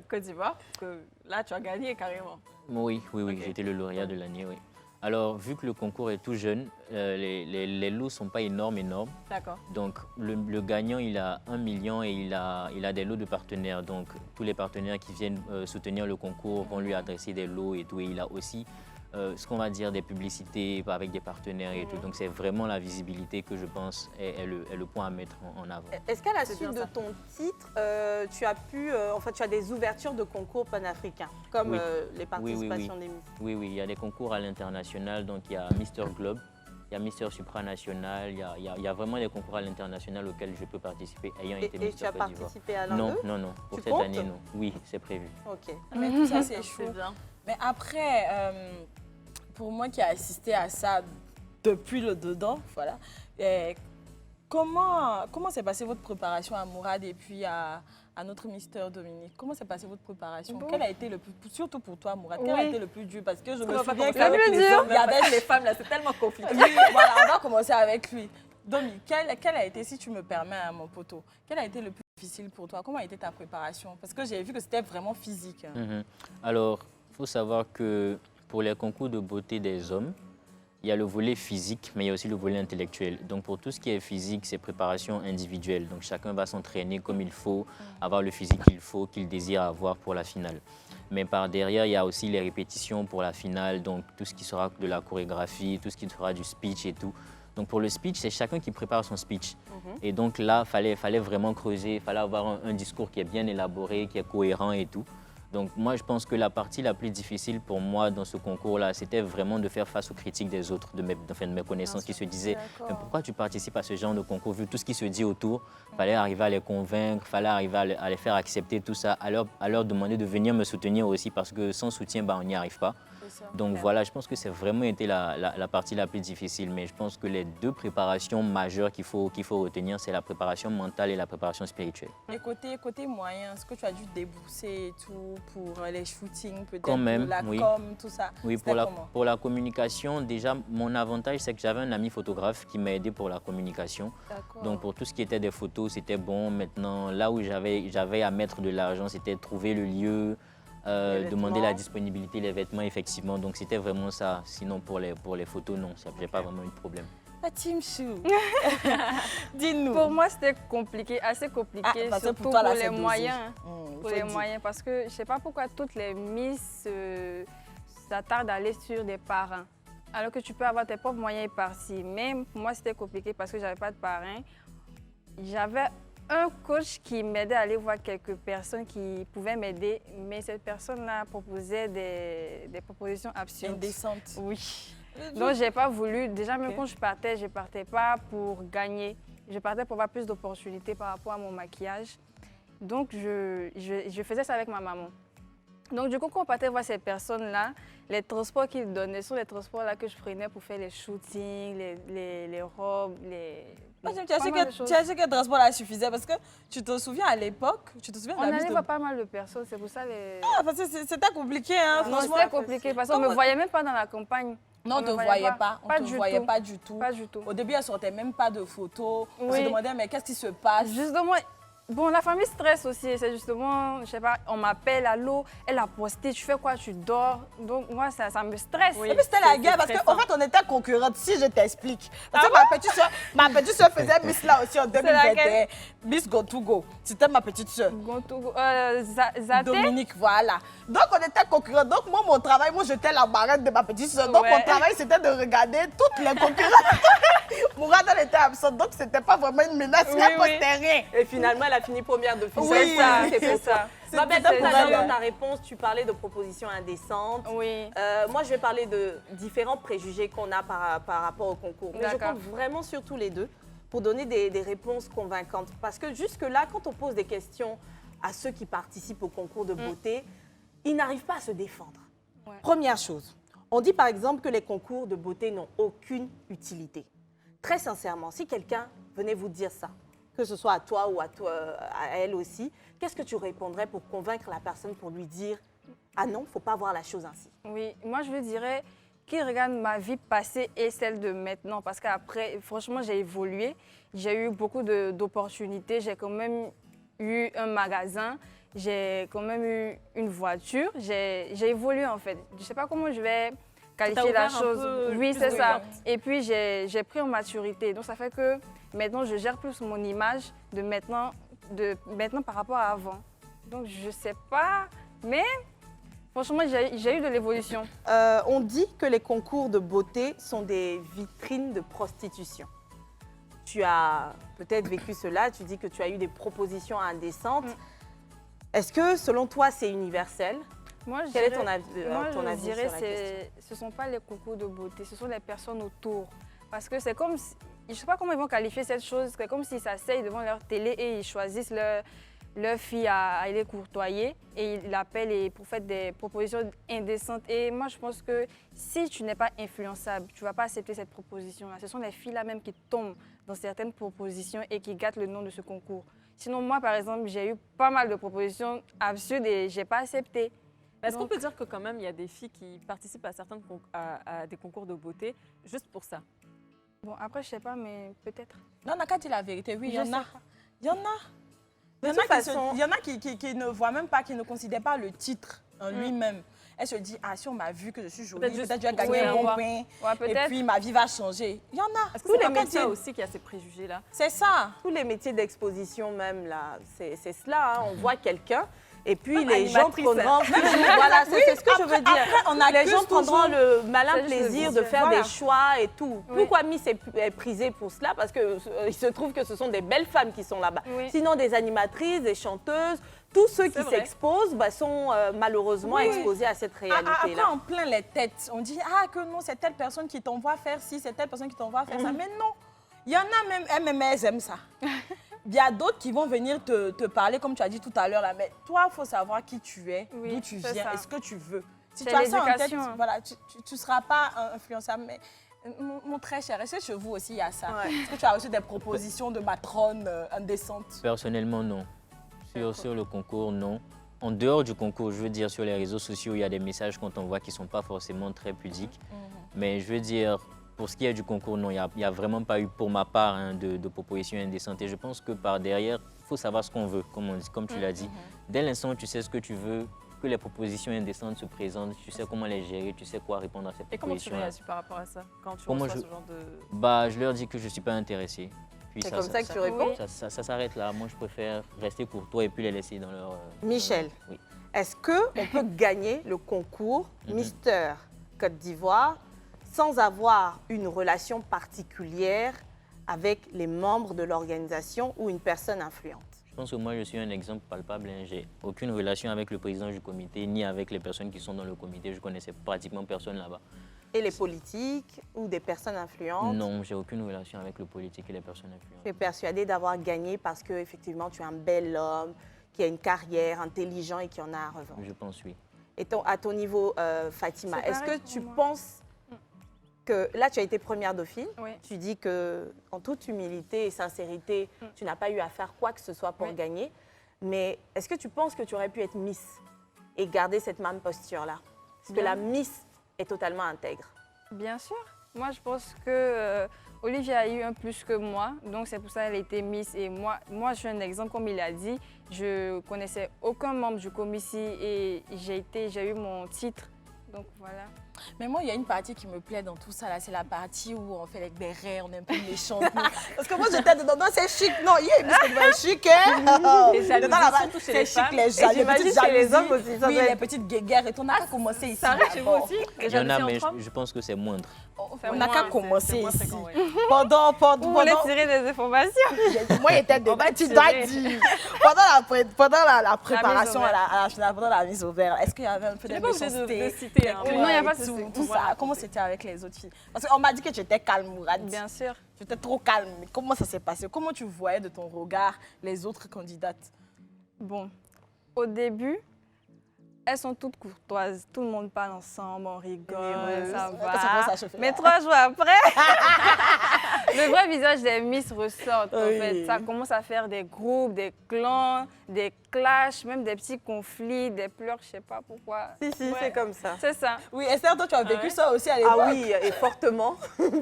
Côte d'Ivoire, que là, tu as gagné carrément. Oui, Ok. j'ai été le lauréat de l'année, oui. Alors, vu que le concours est tout jeune, les lots ne sont pas énormes. D'accord. Donc, le gagnant, il a 1 million et il a des lots de partenaires. Donc, tous les partenaires qui viennent soutenir le concours vont lui adresser des lots et tout. Et il a aussi, ce qu'on va dire, des publicités avec des partenaires et tout. Donc, c'est vraiment la visibilité que je pense est le point à mettre en avant. Est-ce qu'à la C'est suite bien de ça. ton titre, tu as pu, tu as des ouvertures de concours panafricains, comme Oui. les participations des Miss? Oui, il y a des concours à l'international. Donc, il y a Mister Globe, il y a Mister Supranational, il y a vraiment des concours à l'international auxquels je peux participer, ayant été Et tu Mister as Côte d'Ivoire. participé à l'un Non, d'eux? non. Pour Tu cette comptes? année, non. Oui, c'est prévu. Ok. Mais tout ça, c'est chaud. C'est bien. Mais après, pour moi qui ai assisté à ça depuis le dedans, voilà, comment s'est passée votre préparation à Mourad et puis à notre Mister Dominique? Comment s'est passée votre préparation? Bon. Quel a été le plus, surtout pour toi, Mourad, quel a Oui. été le plus dur? Parce que je On me va pas souviens commencer avec qu'avec les les hommes, hommes, il y avait les femmes, là, c'est tellement compliqué. Oui, voilà, on va commencer avec lui. Dominique, quel a été, si tu me permets, hein, mon poteau, quel a été le plus difficile pour toi? Comment a été ta préparation? Parce que j'ai vu que c'était vraiment physique. Mhm. Alors, il faut savoir que pour les concours de beauté des hommes, il y a le volet physique, mais il y a aussi le volet intellectuel. Donc, pour tout ce qui est physique, c'est préparation individuelle. Donc, chacun va s'entraîner comme il faut, avoir le physique qu'il désire avoir pour la finale. Mais par derrière, il y a aussi les répétitions pour la finale, donc tout ce qui sera de la chorégraphie, tout ce qui sera du speech et tout. Donc, pour le speech, c'est chacun qui prépare son speech. Et donc là, fallait vraiment creuser, il fallait avoir un discours qui est bien élaboré, qui est cohérent et tout. Donc moi, je pense que la partie la plus difficile pour moi dans ce concours-là, c'était vraiment de faire face aux critiques des autres, de mes connaissances qui se disaient « Mais pourquoi tu participes à ce genre de concours ?» Vu tout ce qui se dit autour, il fallait arriver à les convaincre, il fallait arriver à les faire accepter tout ça, à leur demander de venir me soutenir aussi parce que sans soutien, on n'y arrive pas. Donc voilà, je pense que c'est vraiment été la partie la plus difficile. Mais je pense que les deux préparations majeures qu'il faut retenir, c'est la préparation mentale et la préparation spirituelle. Et côté moyen, est-ce que tu as dû débourser et tout pour les shootings, peut-être Quand même, pour la oui. com, tout ça? Oui, C'était comment? pour la communication, déjà, mon avantage, c'est que j'avais un ami photographe qui m'a aidé pour la communication. D'accord. Donc, pour tout ce qui était des photos, c'était bon. Maintenant, là où j'avais à mettre de l'argent, c'était trouver le lieu, demander la disponibilité, les vêtements, effectivement. Donc, c'était vraiment ça. Sinon, pour les photos, non, j'ai pas vraiment eu de problème. La team Chou, dis-nous. Pour moi, c'était compliqué, assez compliqué, parce que surtout pour toi, là, pour c'est les dosé. moyens. Il Pour faut les dire. moyens, parce que je ne sais pas pourquoi toutes les Miss s'attardent à aller sur des parrains. Alors que tu peux avoir tes propres moyens par-ci. Mais pour moi, c'était compliqué parce que je n'avais pas de parrain. J'avais un coach qui m'aidait à aller voir quelques personnes qui pouvaient m'aider, mais cette personne-là proposait des propositions absurdes. Indécente. Oui. Donc, j'ai pas voulu. Déjà, même Ok. quand je partais pas pour gagner. Je partais pour avoir plus d'opportunités par rapport à mon maquillage. Donc, je faisais ça avec ma maman. Donc, du coup, quand on partait voir ces personnes-là, les transports qu'ils donnaient sont les transports-là que je prenais pour faire les shootings, les robes, les... Tu as pas su mal de choses. que le transport là suffisait parce que tu te souviens à l'époque, tu te souviens de On la allait mise de... voir pas mal de personnes, c'est pour ça les... Ah, parce que c'était compliqué, hein, Non, franchement. c'était compliqué parce qu'on ne me Comment- voyait même pas dans la campagne. Non, on On ne me te voyait voyait pas. pas. On Pas te du voyait tout. pas du tout. Pas du tout. Au début, elle sortait même pas de photos. On se Oui. demandait, mais qu'est-ce qui se passe? Justement, bon, la famille stresse aussi. C'est justement, je sais pas, on m'appelle, allô, elle a posté, tu fais quoi, tu dors. Donc, moi, ça me stresse. Et puis c'était la guerre parce qu'en fait, on était concurrentes. Si je t'explique. Parce que ma petite soeur faisait Miss là aussi en 2021. laquelle? Miss Go to Go. C'était ma petite soeur. Zaté. Dominique, voilà. Donc, on était concurrents. Donc, moi, mon travail, j'étais la marraine de ma petite soeur. Donc, Ouais. mon travail, c'était de regarder toutes les concurrentes. Mourad, elle était absente. Donc, c'était pas vraiment une menace. Oui, Elle oui. postait rien. Et finalement, elle a fini première de finale. Oui, c'est ça. Babette, C'était tout à pour l'heure, elle. dans ta réponse, tu parlais de propositions indécentes. Oui. Moi, je vais parler de différents préjugés qu'on a par rapport au concours. Mais je D'accord. compte vraiment sur tous les deux pour donner des réponses convaincantes. Parce que jusque-là, quand on pose des questions à ceux qui participent au concours de beauté, ils n'arrivent pas à se défendre. Ouais. Première chose, on dit par exemple que les concours de beauté n'ont aucune utilité. Très sincèrement, si quelqu'un venait vous dire ça, que ce soit à toi ou à elle aussi, qu'est-ce que tu répondrais pour convaincre la personne, pour lui dire « Ah non, il ne faut pas voir la chose ainsi ». Oui, moi je lui dirais, qui regarde ma vie passée et celle de maintenant. Parce qu'après, franchement, j'ai évolué. J'ai eu beaucoup d'opportunités. J'ai quand même eu un magasin. J'ai quand même eu une voiture. J'ai évolué, en fait. Je ne sais pas comment je vais qualifier la chose. Oui, c'est ça. Et puis, j'ai pris en maturité. Donc, ça fait que maintenant, je gère plus mon image de maintenant par rapport à avant. Donc, je ne sais pas, mais franchement, j'ai eu de l'évolution. On dit que les concours de beauté sont des vitrines de prostitution. Tu as peut-être vécu cela, tu dis que tu as eu des propositions indécentes. Est-ce que, selon toi, c'est universel? Moi, Quel est ton avis, je dirais sur la question? ce ne sont pas les concours de beauté, ce sont les personnes autour. Parce que c'est comme, je ne sais pas comment ils vont qualifier cette chose, c'est comme s'ils s'asseyent devant leur télé et ils choisissent leur fille à aller courtoyer et ils l'appellent pour faire des propositions indécentes. Et moi, je pense que si tu n'es pas influençable, tu ne vas pas accepter cette proposition-là. Ce sont les filles-là même qui tombent dans certaines propositions et qui gâtent le nom de ce concours. Sinon, moi, par exemple, j'ai eu pas mal de propositions absurdes et je n'ai pas accepté. Est-ce qu'on peut dire que quand même, il y a des filles qui participent à des concours de beauté juste pour ça? Bon, après, je ne sais pas, mais peut-être. Non, on n'a qu'à dire la vérité. Oui, il y en a. Il y en a. De toute façon, Il y en a qui ne voient même pas, qui ne considèrent pas le titre en lui-même. Elle se dit, ah, si on m'a vu que je suis jolie, peut-être je vais gagner un bon pain. Ouais, Et puis ma vie va changer. Il y en a. Est-ce que c'est les métiers aussi qu'il y a ces préjugés-là? C'est ça. tous les métiers d'exposition même, là, c'est cela. Hein. On voit quelqu'un et puis Comme les gens animatrice. prendront... voilà, c'est ce que je veux dire. Après, on accuse Les gens prendront toujours. le malin Ça, je plaisir le de dis. faire Voilà. des choix et tout. Oui. Pourquoi Miss est prisée pour cela? Parce que il se trouve que ce sont des belles femmes qui sont là-bas. Oui. Sinon, des animatrices, des chanteuses, tous ceux qui vrai. s'exposent sont malheureusement Oui. exposés à cette Après, réalité-là. on plaint les têtes. On dit, ah, que non, c'est telle personne qui t'envoie faire ci, c'est telle personne qui t'envoie faire ça. Mais non, il y en a même, elles aiment ça. Il y a d'autres qui vont venir te parler, comme tu as dit tout à l'heure, là. Mais toi, il faut savoir qui tu es, Oui, d'où tu c'est viens ça. et ce que tu veux. Si C'est tu as ça en tête, l'éducation. voilà, tu ne seras pas influençable. Mais mon très cher, est-ce que chez vous aussi, il y a ça? Ouais. Est-ce que tu as reçu des propositions de matrones indécentes? Personnellement, non. Sur le concours, non. En dehors du concours, je veux dire, sur les réseaux sociaux, il y a des messages qu'on t'envoie qui ne sont pas forcément très pudiques. Mais je veux dire, pour ce qui est du concours, non, il n'y a vraiment pas eu, pour ma part, hein, de propositions indécentes. Et je pense que par derrière, il faut savoir ce qu'on veut, comme tu l'as dit. Dès l'instant où tu sais ce que tu veux, que les propositions indécentes se présentent, tu sais comment les gérer, tu sais quoi répondre à ces Et comment tu propositions. réagis par rapport à ça quand tu Comment reçois je- ce genre de... Bah, je leur dis que je ne suis pas intéressé. Puis C'est comme ça que tu réponds? Ça s'arrête là. Moi, je préfère rester courtois et puis les laisser dans leur... Michel, Oui. est-ce qu'on peut gagner le concours Mister Côte d'Ivoire sans avoir une relation particulière avec les membres de l'organisation ou une personne influente? Je pense que moi, je suis un exemple palpable. Hein. J'ai aucune relation avec le président du comité, ni avec les personnes qui sont dans le comité. Je connaissais pratiquement personne là-bas. Et les politiques ou des personnes influentes? Non, j'ai aucune relation avec le politique et les personnes influentes. Tu es persuadée d'avoir gagné parce que effectivement tu es un bel homme, qui a une carrière, intelligent et qui en a à revendre. Je pense, oui. Et à ton niveau, Fatima, C'est est-ce pareil que pour tu moi. penses que là tu as été première dauphine? Oui. Tu dis que en toute humilité et sincérité, tu n'as pas eu à faire quoi que ce soit pour Oui. gagner. Mais est-ce que tu penses que tu aurais pu être Miss et garder cette même posture-là? Parce que Bien. la Miss est totalement intègre. Bien sûr. Moi, je pense que Olivia a eu un plus que moi. Donc, c'est pour ça qu'elle a été Miss. Et moi, je suis un exemple, comme il a dit. Je connaissais aucun membre du comité et j'ai eu mon titre. Donc, voilà. Mais moi, il y a une partie qui me plaît dans tout ça, là. C'est la partie où on fait les bérets, on est un peu méchante. Parce que moi, j'étais dedans. Non, c'est chic. Non, parce que c'est chic, hein. Les jalousies, Dedans, là-bas, surtout chez c'est les chic, femmes. les jalousies. j'imagine petites chez les jalousies. hommes aussi, ça Oui, doit les être- petites guéguerres. Et on n'a qu'à commencer ici. Ça arrive chez vous d'abord. aussi? Les Il y en a, jalousies mais entre hommes? je pense que c'est moindre. On n'a qu'à commencer C'est moins ici. fréquent, ouais. Pendant Vous voulez tirer des informations? moi, j'étais dedans. Tu dois dire. Pendant la préparation au vert. à la finale, pendant la mise au vert, est-ce qu'il y avait un peu Tu de n'es pas obligé de méchanceté? citer. Hein. Ouais, Non, il n'y a pas de tout, souci. tout Voilà. ça. Comment c'était avec les autres filles? Parce qu'on m'a dit que tu étais calme, Mourad. Bien sûr. Tu étais trop calme. Mais comment ça s'est passé? Comment tu voyais de ton regard les autres candidates? Bon, au début, Elles sont toutes courtoises. Tout le monde parle ensemble, on rigole, ça Quand ça commence va. à chauffer. Mais 3 jours après, le vrai visage des Miss ressort. En Oui. fait, ça commence à faire des groupes, des clans, des clashs, même des petits conflits, des pleurs, je sais pas pourquoi. Si, Ouais. c'est comme ça. C'est ça. Oui, Esther, toi, tu as vécu ouais ça aussi à l'époque. Ah oui, et fortement,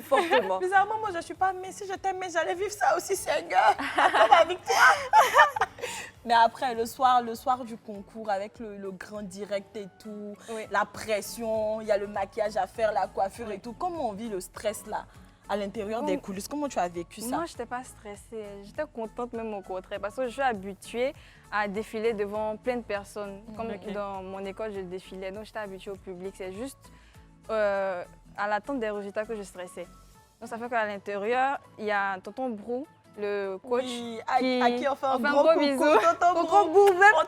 fortement. Bizarrement, moi, je ne suis pas, mais si je t'aimais, j'allais vivre ça aussi, Seigneur, comme avec toi. Mais après, le soir du concours, avec le grand direct et tout, Oui. la pression, il y a le maquillage à faire, la coiffure et tout. Comment on vit le stress là, à l'intérieur des coulisses? Comment tu as vécu ça? Moi, je n'étais pas stressée. J'étais contente même au contraire parce que je suis habituée à défiler devant plein de personnes. Comme dans mon école, je défilais, donc j'étais habituée au public. C'est juste à l'attente des résultats que je stressais. Donc ça fait qu'à l'intérieur, il y a Tonton Brou, le coach, Oui, à qui on fait un on fait un gros gros coucou, bisou. tonton Gros Brou. boum, On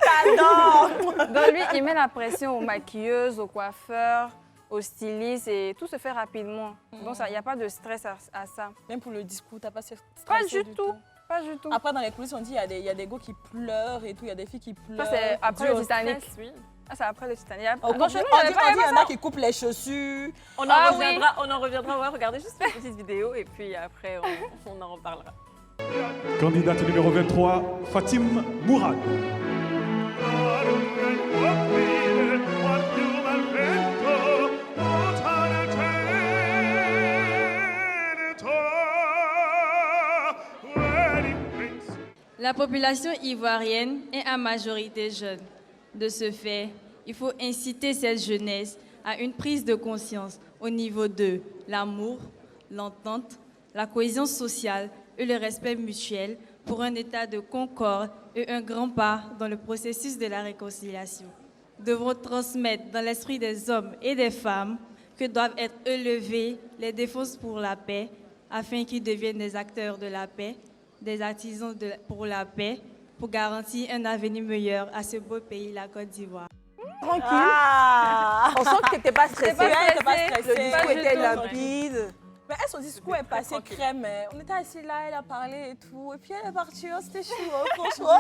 t'adore. Donc lui, il met la pression aux maquilleuses, aux coiffeurs, aux stylistes et tout se fait rapidement. Donc il n'y a pas de stress à ça. Même pour le discours, t'as pas stressé Pas du tout. Pas du tout. Après, dans les coulisses, on dit il y a des gars qui pleurent et tout, il y a des filles qui pleurent. Ça, c'est après Dû le au Titanic. stress, oui. Ah, c'est après le Titanic. On Dans dit chez nous, il il y avait pas y en a ça. qui coupent les chaussures. On en Ah reviendra, on en reviendra. Ouais, regardez juste une petite vidéo et puis après, on en reparlera. Candidate numéro 23, Fatim Mourad. La population ivoirienne est en majorité jeune. De ce fait, il faut inciter cette jeunesse à une prise de conscience au niveau de l'amour, l'entente, la cohésion sociale et le respect mutuel pour un état de concorde et un grand pas dans le processus de la réconciliation. Devront transmettre dans l'esprit des hommes et des femmes que doivent être élevées les défenses pour la paix afin qu'ils deviennent des acteurs de la paix, des artisans pour la paix, pour garantir un avenir meilleur à ce beau pays, la Côte d'Ivoire. Tranquille. Ah. On sent que tu n'étais pas stressée. T'es pas stressée. Le discours Pas du était tout. limpide. Mais elle, son discours est passé crème. On était assis là, elle a parlé et tout. Et puis elle est partie, oh, c'était chaud, franchement.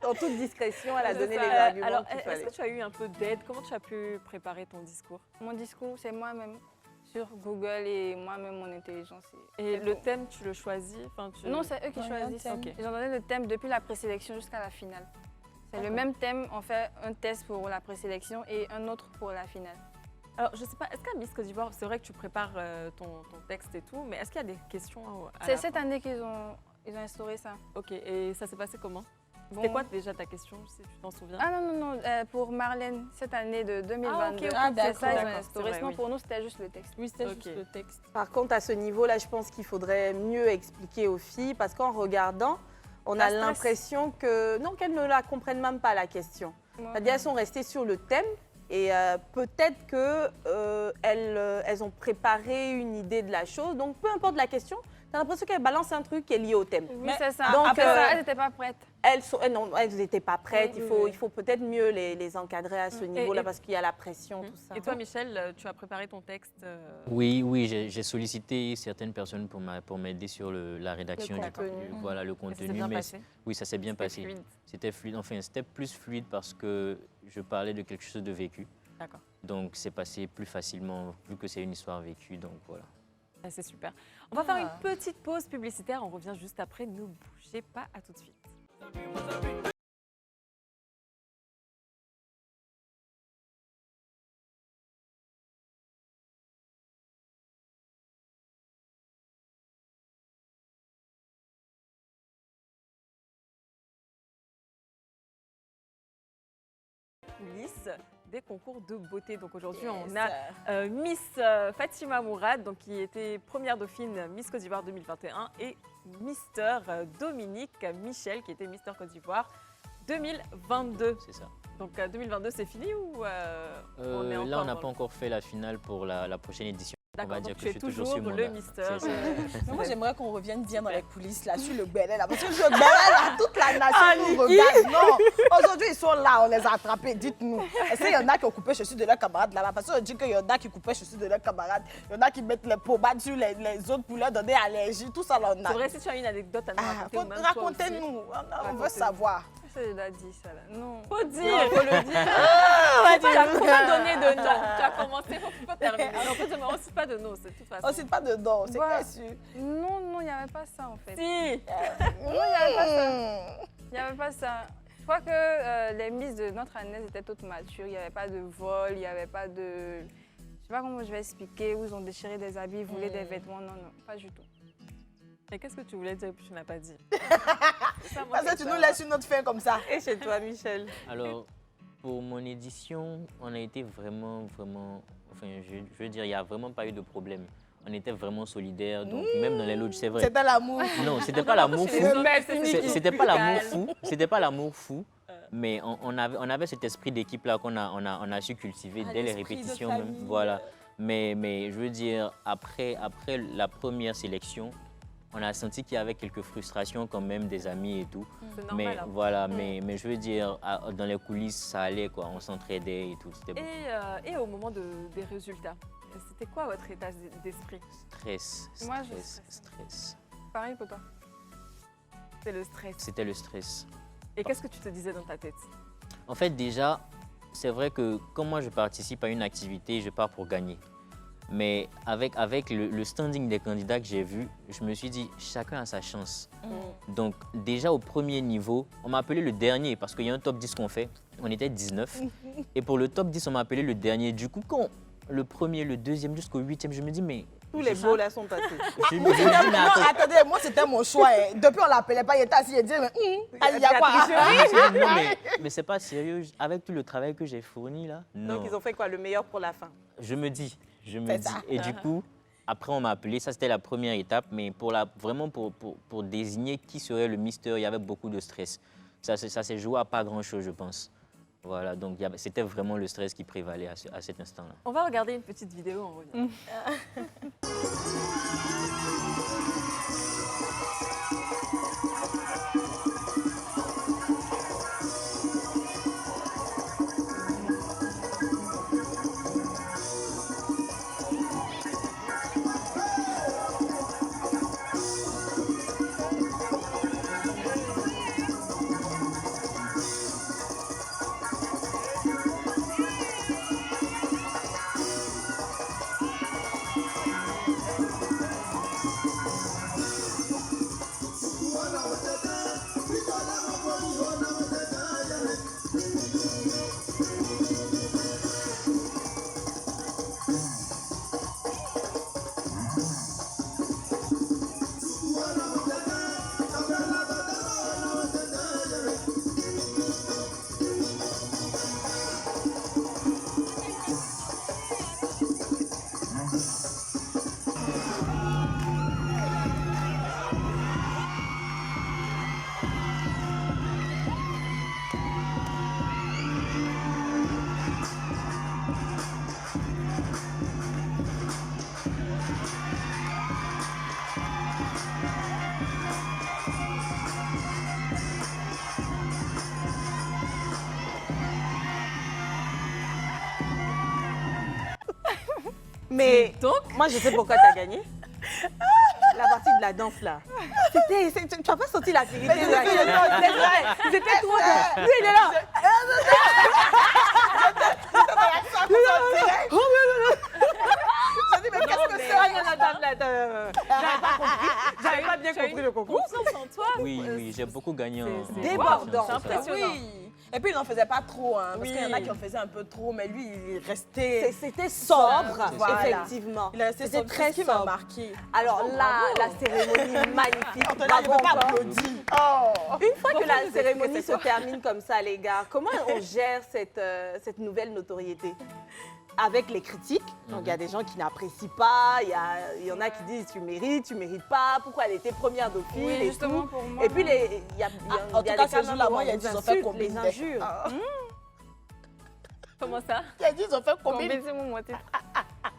En toute discrétion, elle a donné les Euh, arguments alors, qu'il est-ce fallait. que tu as eu un peu d'aide? Comment tu as pu préparer ton discours? Mon discours, c'est moi-même sur Google et moi-même mon intelligence. Et c'est le tout. thème, tu le choisis? Enfin, tu... Non, c'est eux qui Non, il y a un choisissent. thème. Ok. Ils ont donné le thème depuis la présélection jusqu'à la finale. C'est le même thème, on fait un test pour la présélection et un autre pour la finale. Alors, je sais pas, est-ce qu'à Miss Côte d'Ivoire, c'est vrai que tu prépares ton texte et tout, mais est-ce qu'il y a des questions à C'est la cette fin? année qu'ils ont instauré ça. Ok, et ça s'est passé comment? C'était Bon. quoi déjà ta question, si tu t'en souviens? Ah non, pour Marlène, cette année de 2022. ok, Ah, c'est d'accord, ça, ils ont d'accord, instauré. c'est vrai, Sinon, oui. pour nous, c'était juste le texte. Oui, c'était Ok. juste le texte. Par contre, à ce niveau-là, je pense qu'il faudrait mieux expliquer aux filles parce qu'en regardant, on a stresse. l'impression que non, qu'elles ne la comprennent même pas la question. C'est-à-dire, elles sont restées sur le thème et peut-être qu'elles ont préparé une idée de la chose. Donc, peu importe la question, tu as l'impression qu'elles balancent un truc qui est lié au thème. Oui, Mais c'est ça. donc, Après ça, elles n'étaient pas prêtes. Elles n'étaient pas prêtes. Oui, Il faut peut-être mieux les encadrer à ce niveau-là et- parce qu'il y a la pression, tout ça. Et toi, Michel, tu as préparé ton texte Oui, j'ai sollicité certaines personnes pour m'aider sur la rédaction du contenu. voilà, le et ça s'est contenu. bien Mais passé? oui, ça s'est bien C'était passé. fluide. C'était fluide. Enfin, c'était plus fluide parce que je parlais de quelque chose de vécu. D'accord. Donc, c'est passé plus facilement, vu que c'est une histoire vécue. Donc, voilà. Ah, c'est super. On va faire une petite pause publicitaire. On revient juste après. Ne bougez pas. À tout de suite. Coulisses des concours de beauté. Donc aujourd'hui, on a Miss Fatima Mourad, donc, qui était première dauphine Miss Côte d'Ivoire 2021, et Mister Dominique Michel, qui était Mister Côte d'Ivoire 2022. C'est ça. Donc 2022, c'est fini ou on est encore Là, on n'a dans pas encore fait la finale pour la prochaine édition. On va D'accord, dire donc que tu je es suis toujours toujours sur mon le art. Mister. C'est ça. Mais moi, j'aimerais qu'on revienne bien dans les coulisses, là, sur le Bénin, là. Parce que le Bénin, là, toute la nation nous regarde. Non, aujourd'hui, ils sont là, on les a attrapés. Dites-nous. Est-ce qu'il y en a qui ont coupé les chaussures de leurs camarades là-bas? Parce qu'on dit qu'il y en a qui coupent les chaussures de leurs camarades. Il y en a qui mettent les pommades sur les autres pour leur donner allergie. Tout ça, là, on a. C'est vrai, si tu as une anecdote à nous raconter, ou même toi aussi. Racontez-nous. On veut Racontez-nous. savoir. c'est déjà dit ça là. Non. Faut dire, faut le dire. Faut pas donner de nom. Tu as commencé, faut pas terminer. En fait, on ne cite pas de nom, c'est de toute façon. On ne cite pas de nom, c'est Voilà. pas sûr. Non, il n'y avait pas ça en fait. Si. Non, il n'y avait pas ça. Il n'y avait pas ça. Je crois que les miss de notre année étaient toutes matures. Il n'y avait pas de vol, il n'y avait pas de... Je sais pas comment je vais expliquer, où ils ont déchiré des habits, ils voulaient des vêtements. Non, pas du tout. Mais qu'est-ce que tu voulais dire et puis tu n'as pas dit? Parce que tu nous laisses une autre fin comme ça. Et chez toi, Michel? Alors, pour mon édition, on a été vraiment, enfin, je veux dire, il n'y a vraiment pas eu de problème. On était vraiment solidaires, donc même dans les loges, c'est vrai. C'était l'amour. Non, c'était pas l'amour fou. C'était pas l'amour calme. fou. C'était pas l'amour fou. Mais on avait cet esprit d'équipe-là qu'on a su cultiver dès les l'esprit de répétitions. famille. Même, voilà. Mais je veux dire, après la première sélection, on a senti qu'il y avait quelques frustrations quand même des amis et tout. C'est normal. Mais hein. voilà, mais je veux dire, dans les coulisses, ça allait quoi. On s'entraidait et tout. C'était bon. Et au moment des résultats, c'était quoi votre état d'esprit? Stress, Moi, je stress. Pareil pour toi. C'est le stress. C'était le stress. Et qu'est-ce que tu te disais dans ta tête? En fait, déjà, c'est vrai que quand moi je participe à une activité, je pars pour gagner. Mais avec le standing des candidats que j'ai vu, je me suis dit, chacun a sa chance. Donc déjà au premier niveau, on m'a appelé le dernier parce qu'il y a un top 10 qu'on fait. On était 19. Et pour le top 10, on m'a appelé le dernier. Du coup, quand le premier, le deuxième jusqu'au 8e, je me dis, mais... Tous les beaux là sont passés. Je me dis, mais Non, attends, attendez, moi c'était mon choix. Hein. Depuis on l'appelait pas, il était assis, il disait, il y a quoi? non, mais c'est pas sérieux. Avec tout le travail que j'ai fourni là, non. Donc ils ont fait quoi? Le meilleur pour la fin. Je me dis. C'est ça. Et du coup, après on m'a appelé, ça c'était la première étape, mais vraiment pour désigner qui serait le Mister, il y avait beaucoup de stress. Ça s'est joué à pas grand-chose, je pense. Voilà, donc c'était vraiment le stress qui prévalait à cet instant-là. On va regarder une petite vidéo, on revient. Mais Donc, moi, je sais pourquoi tu as gagné. La partie de la danse, là. Tu n'as pas senti la vérité. C'est vrai. C'était trop bien. Lui, il est là. J'ai dit, mais qu'est-ce que c'est? J'avais pas bien compris le concours. confiance en toi. Oui, j'ai beaucoup gagné en c'est débordant. confiance, c'est ça. Impressionnant. Oui. Et puis il n'en faisait pas trop, hein, parce Oui. qu'il y en a qui en faisaient un peu trop, mais lui, il restait... C'était sobre, Voilà. effectivement. Il est resté C'était sobre. très C'est ce qui m'a sobre. marqué. Alors là, la cérémonie magnifique. Antonin, il ne Bravo peut pas encore. applaudir. Oh. Une fois que Bon, la nous cérémonie expliquer se c'est quoi. termine comme ça, les gars, comment on gère cette nouvelle notoriété? Avec les critiques, donc il y a des gens qui n'apprécient pas, il y en a qui disent tu mérites pas, pourquoi elle était première dauphine Oui, et justement tout. pour moi. Et puis il y a en tout des cas, ce canons jour-là, où moi, il y a on dit, ils ont nous fait insulte, combien les de- injures. Comment ça? Il a dit, ils ont fait combien? Combien mon titre?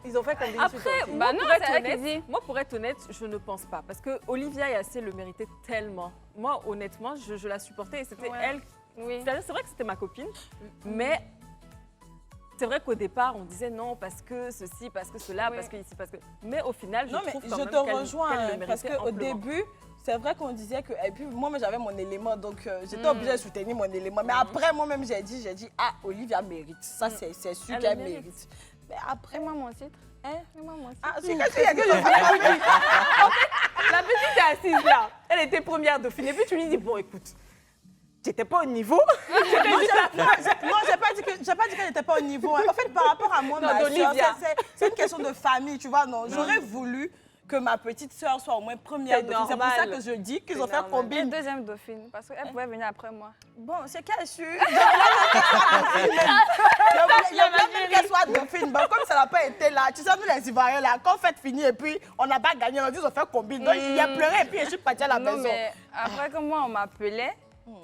Ils ont fait combien de Après, suites moi, non, pour être c'est elle qui honnête, dit. moi, pour être honnête, je ne pense pas. Parce que Olivia Yassé le méritait tellement. Moi, honnêtement, je la supportais et c'était Ouais. elle. Oui. C'est vrai que c'était ma copine, mais C'est vrai qu'au départ, on disait non parce que ceci, parce que cela, Oui. parce que ici, parce que... Mais au final, Non, je mais trouve je quand même te qu'elle rejoins le parce méritait qu'au amplement. début, c'est vrai qu'on disait que. Et puis moi, j'avais mon élément, donc j'étais obligée de soutenir mon élément. Mais après, moi-même, j'ai dit, ah, Olivia mérite. Ça, c'est sûr Elle qu'elle le mérite. mérite. Mais après. Fais-moi mon titre. Hein? Fais-moi mon titre. Ah, c'est qu'est-ce qu'il y a que je fais La petite est assise là. Elle était première dauphine. Et puis tu lui dis, bon, écoute, j'étais pas au niveau. Non, j'ai pas dit qu'elle n'était pas au niveau. En fait, par rapport à moi, Non, ma d'Olivia. soeur, c'est une question de famille, tu vois. Non, j'aurais voulu que ma petite soeur soit au moins première C'est dauphine. C'est pour ça normal. que je dis qu'ils C'est ont fait normal. Et combine. deuxième dauphine, parce qu'elle pouvait venir après moi. Bon, c'est qu'elle su. Je voulais même qu'elle soit dauphine. Bon, comme ça n'a pas été là, tu sais, nous les Ivoiriens, là, quand fête finie et puis on n'a pas gagné, on dit ils ont fait combine. Donc il a pleuré et puis je suis partie à la Non, maison. mais après, comme moi, on m'appelait,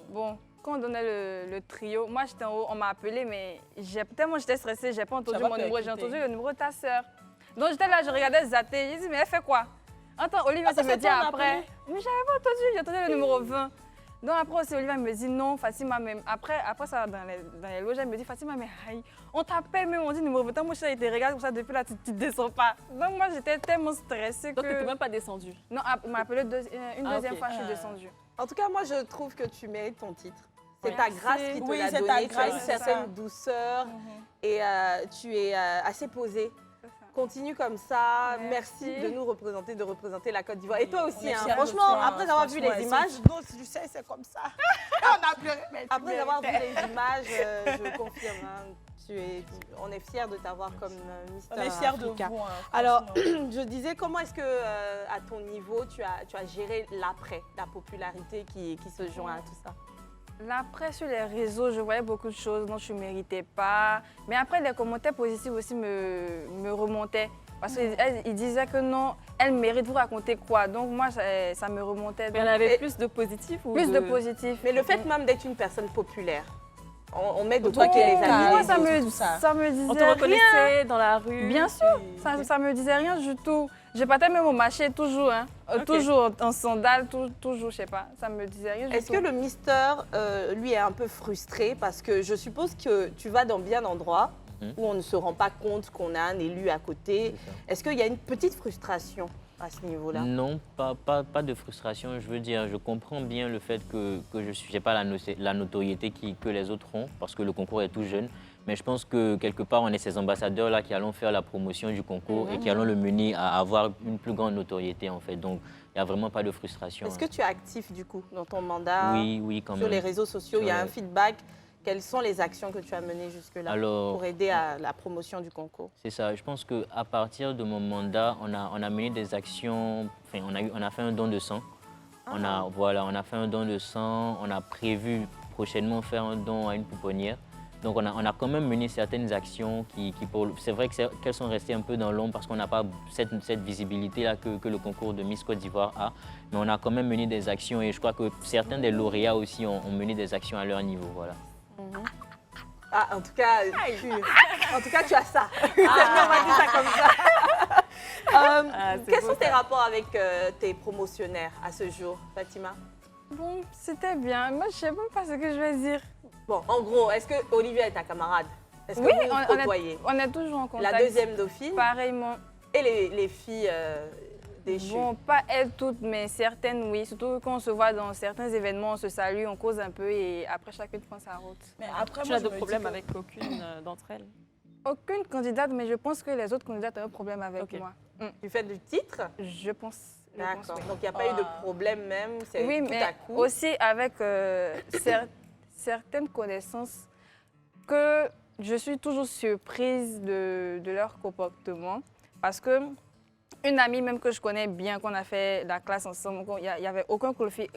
bon, quand on donnait le trio, moi j'étais en haut, on m'a appelé, mais tellement j'étais stressée, j'ai pas entendu Ça va mon te numéro, j'ai quitter. entendu le numéro de ta sœur. Donc j'étais là, je regardais zater, j'ai dit, mais elle fait quoi? Attends, Olivia, Ah, ça tu me fait dis toi, on a après. appelé? Mais j'avais pas entendu, j'ai entendu le numéro 20. Donc après aussi, Olivia me dit non, Fatima, même. Après ça, dans les loges, elle me dit, Fatima, mais aïe, on t'appelle même, on dit numéro 20. Moi, je suis regarde comme ça, depuis là, tu descends pas. Donc moi, j'étais tellement stressée Donc, tu n'étais que... même pas descendue. Non, on m'a appelé une Ah, deuxième ok. fois, je suis descendue. En tout cas, moi, je trouve que tu mérites ton titre. C'est Merci. ta grâce qui te Oui, l'a c'est ta donné. Tu as une grâce, c'est certaine ça. douceur et tu es assez posée. C'est ça. Continue comme ça. Merci Merci. de nous représenter, de représenter la Côte d'Ivoire. Et toi On aussi, est hein, fiers de franchement, toi, après avoir vu franchement, les elles images, sont- Non, tu sais, c'est comme ça. On a pleuré, mais tu après avoir vu méritais. les images, je confirme. Hein, on est fiers de t'avoir comme Mister On est fiers de Africa. vous. hein, Alors, franchement. je disais, comment est-ce que, à ton niveau, tu as géré l'après, la popularité qui se joint à tout ça? Après, sur les réseaux, je voyais beaucoup de choses dont je ne méritais pas. Mais après, les commentaires positifs aussi me remontaient. Parce qu'ils disaient que non, elle mérite, vous raconter quoi. Donc moi, ça me remontait. Mais il y en avait plus de positifs ou Plus de positifs. Mais le fait même d'être une personne populaire, on met de Toi côté qui es les calme. amis. Moi, les ça autres. tout ça. ça me disait On te rien. reconnaissait dans la rue. Bien sûr, ça me disait rien du tout. Je partais même au marché toujours, hein. Ok. Toujours en sandales, toujours, je sais pas. Ça me disait rien du tout. Est-ce que le Mister, lui, est un peu frustré parce que je suppose que tu vas dans bien d'endroits où on ne se rend pas compte qu'on a un élu à côté. C'est ça. Est-ce qu'il y a une petite frustration à ce niveau-là? Non, pas de frustration. Je veux dire, je comprends bien le fait que je n'ai pas la notoriété que les autres ont, parce que le concours est tout jeune. Mais je pense que quelque part, on est ces ambassadeurs-là qui allons faire la promotion du concours et qui allons le mener à avoir une plus grande notoriété, en fait. Donc, il n'y a vraiment pas de frustration. Est-ce que tu es actif, du coup, dans ton mandat? Oui, quand Sur même. les réseaux sociaux, Sur il y a les- un feedback. Quelles sont les actions que tu as menées jusque-là Alors, pour aider à la promotion du concours? c'est ça. Je pense qu'à partir de mon mandat, on a mené des actions. Enfin, on a fait un don de sang. On a fait un don de sang. On a prévu prochainement faire un don à une pouponnière. Donc, on a quand même mené certaines actions c'est vrai qu'elles sont restées un peu dans l'ombre parce qu'on n'a pas cette visibilité-là que le concours de Miss Côte d'Ivoire a. Mais on a quand même mené des actions et je crois que certains des lauréats aussi ont mené des actions à leur niveau. Voilà. Ah, en tout cas, tu as ça. On va dire ça comme ça. Quels sont tes rapports avec tes promotionnaires à ce jour, Fatima? Bon, c'était bien. Moi, je sais même pas ce que je vais dire. Bon, en gros, est-ce que Olivia est ta camarade? Est-ce que Oui, vous vous côtoyez? on est toujours en contact. La deuxième dauphine Pareillement. et les filles déchues. Bon, pas elles toutes, mais certaines, oui. Surtout quand on se voit dans certains événements, on se salue, on cause un peu et après, chacune prend sa route. Mais après, Tu moi, n'as je de me dis problème que- avec aucune d'entre elles. Aucune candidate, mais je pense que les autres candidates ont un problème avec Ok. moi. Du fait du titre? Je pense. D'accord. oui. Donc, il n'y a pas eu de problème même, c'est Oui, tout mais à coup. aussi avec certaines connaissances que je suis toujours surprise de leur comportement. Parce que une amie même que je connais bien, qu'on a fait la classe ensemble, il n'y avait aucun conflit,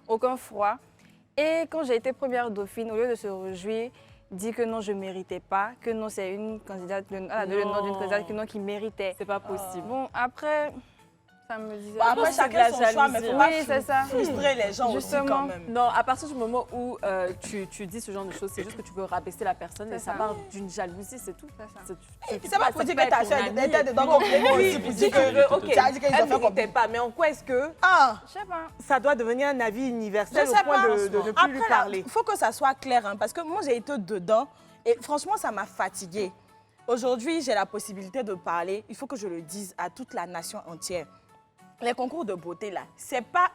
aucun froid. Et quand j'ai été première dauphine, au lieu de se réjouir, dit que non, je ne méritais pas, que non, c'est une candidate, elle a donné le nom d'une candidate que non, qui méritait. C'est pas possible. Bon, après, ça me disait... Bon, après, c'est de chacun la son choix, mais il jalousie. faut pas Oui, c'est ça. frustrer les gens aussi Justement. quand même. Non, à partir du moment où tu dis ce genre de choses, c'est juste que tu veux rabaisser la personne et C'est ça ça. part d'une jalousie, c'est tout. C'est ça. C'est pas pour dire que ta soeur était dedans complètement aussi, pour Si dire tu veux, que ok, tu as dit qu'ils elle ont ne fait comme méritait pas, mais en quoi est-ce que Ah, Je sais pas. ça doit devenir un avis universel je au sais point pas. de ne plus lui Après, parler? il faut que ça soit clair, hein, parce que moi, j'ai été dedans. Et franchement, ça m'a fatiguée. Aujourd'hui, j'ai la possibilité de parler. Il faut que je le dise à toute la nation entière. Les concours de beauté, là, c'est pas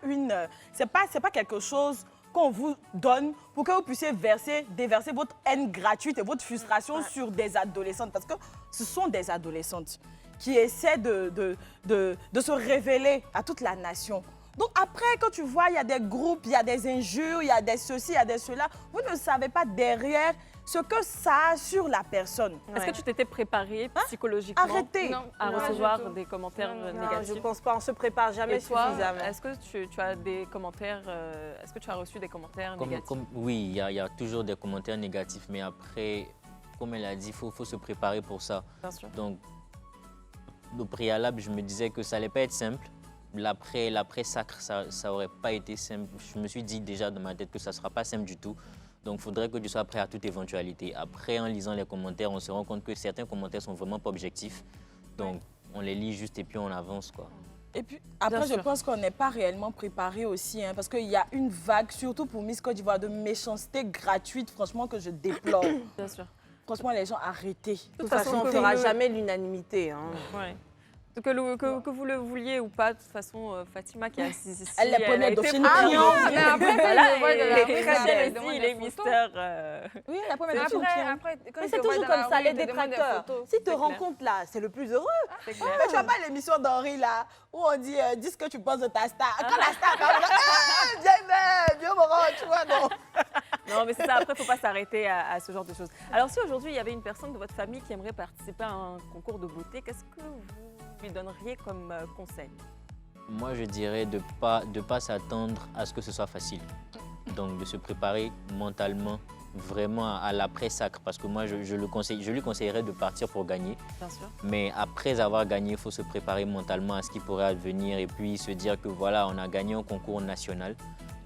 quelque chose qu'on vous donne pour que vous puissiez déverser votre haine gratuite et votre frustration sur des adolescentes. Parce que ce sont des adolescentes qui essaient de se révéler à toute la nation. Donc après, quand tu vois, il y a des groupes, il y a des injures, il y a des ceci, il y a des cela, vous ne savez pas derrière ce que ça a sur la personne. Est-ce que tu t'étais préparée psychologiquement Arrêtez à recevoir des commentaires Non, négatifs? je pense pas, on se prépare jamais Et toi, suffisamment. est-ce que tu as des commentaires, est-ce que tu as reçu des commentaires négatifs? Oui, il y a toujours des commentaires négatifs, mais après, comme elle a dit, il faut se préparer pour ça. Bien sûr. Donc, au préalable, je me disais que ça allait pas être simple. L'après-sacre, ça aurait pas été simple. Je me suis dit déjà dans ma tête que ça sera pas simple du tout. Donc, il faudrait que tu sois prêt à toute éventualité. Après, en lisant les commentaires, on se rend compte que certains commentaires sont vraiment pas objectifs. Donc, on les lit juste et puis on avance, quoi. Et puis après, je pense qu'on n'est pas réellement préparé aussi, hein, parce qu'il y a une vague, surtout pour Miss Côte d'Ivoire, de méchanceté gratuite, franchement, que je déplore. Bien sûr. Franchement, les gens, arrêtez. De toute façon, on ne fera jamais l'unanimité. Hein. Ouais. Que vous le vouliez ou pas, de toute façon, Fatima qui est assise ici, Elle est première été dauphine. première mais après, Voilà, je vois de la et presse, Christian elle aussi, demande il des est photos. Mister. Oui, la première Mais dauphine. après, quand Mais je c'est te vois toujours dans comme la ça, rue, les ils te demandent des détracteurs. photos. Si te C'est clair. rencontrent là, c'est le plus heureux. C'est clair. Mais tu vois pas l'émission d'Henri là, où on dit dis ce que tu penses de ta star. Quand la star parle, viens me rendre, tu vois, non. Non, mais c'est ça, après, il ne faut pas s'arrêter à ce genre de choses. Alors, si aujourd'hui, il y avait une personne de votre famille qui aimerait participer à un concours de beauté, qu'est-ce que vous lui donneriez comme conseil? Moi, je dirais de pas s'attendre à ce que ce soit facile. Donc, de se préparer mentalement vraiment à l'après-sacre. Parce que moi, je lui conseillerais de partir pour gagner. Bien sûr. Mais après avoir gagné, il faut se préparer mentalement à ce qui pourrait advenir et puis se dire que voilà, on a gagné un concours national.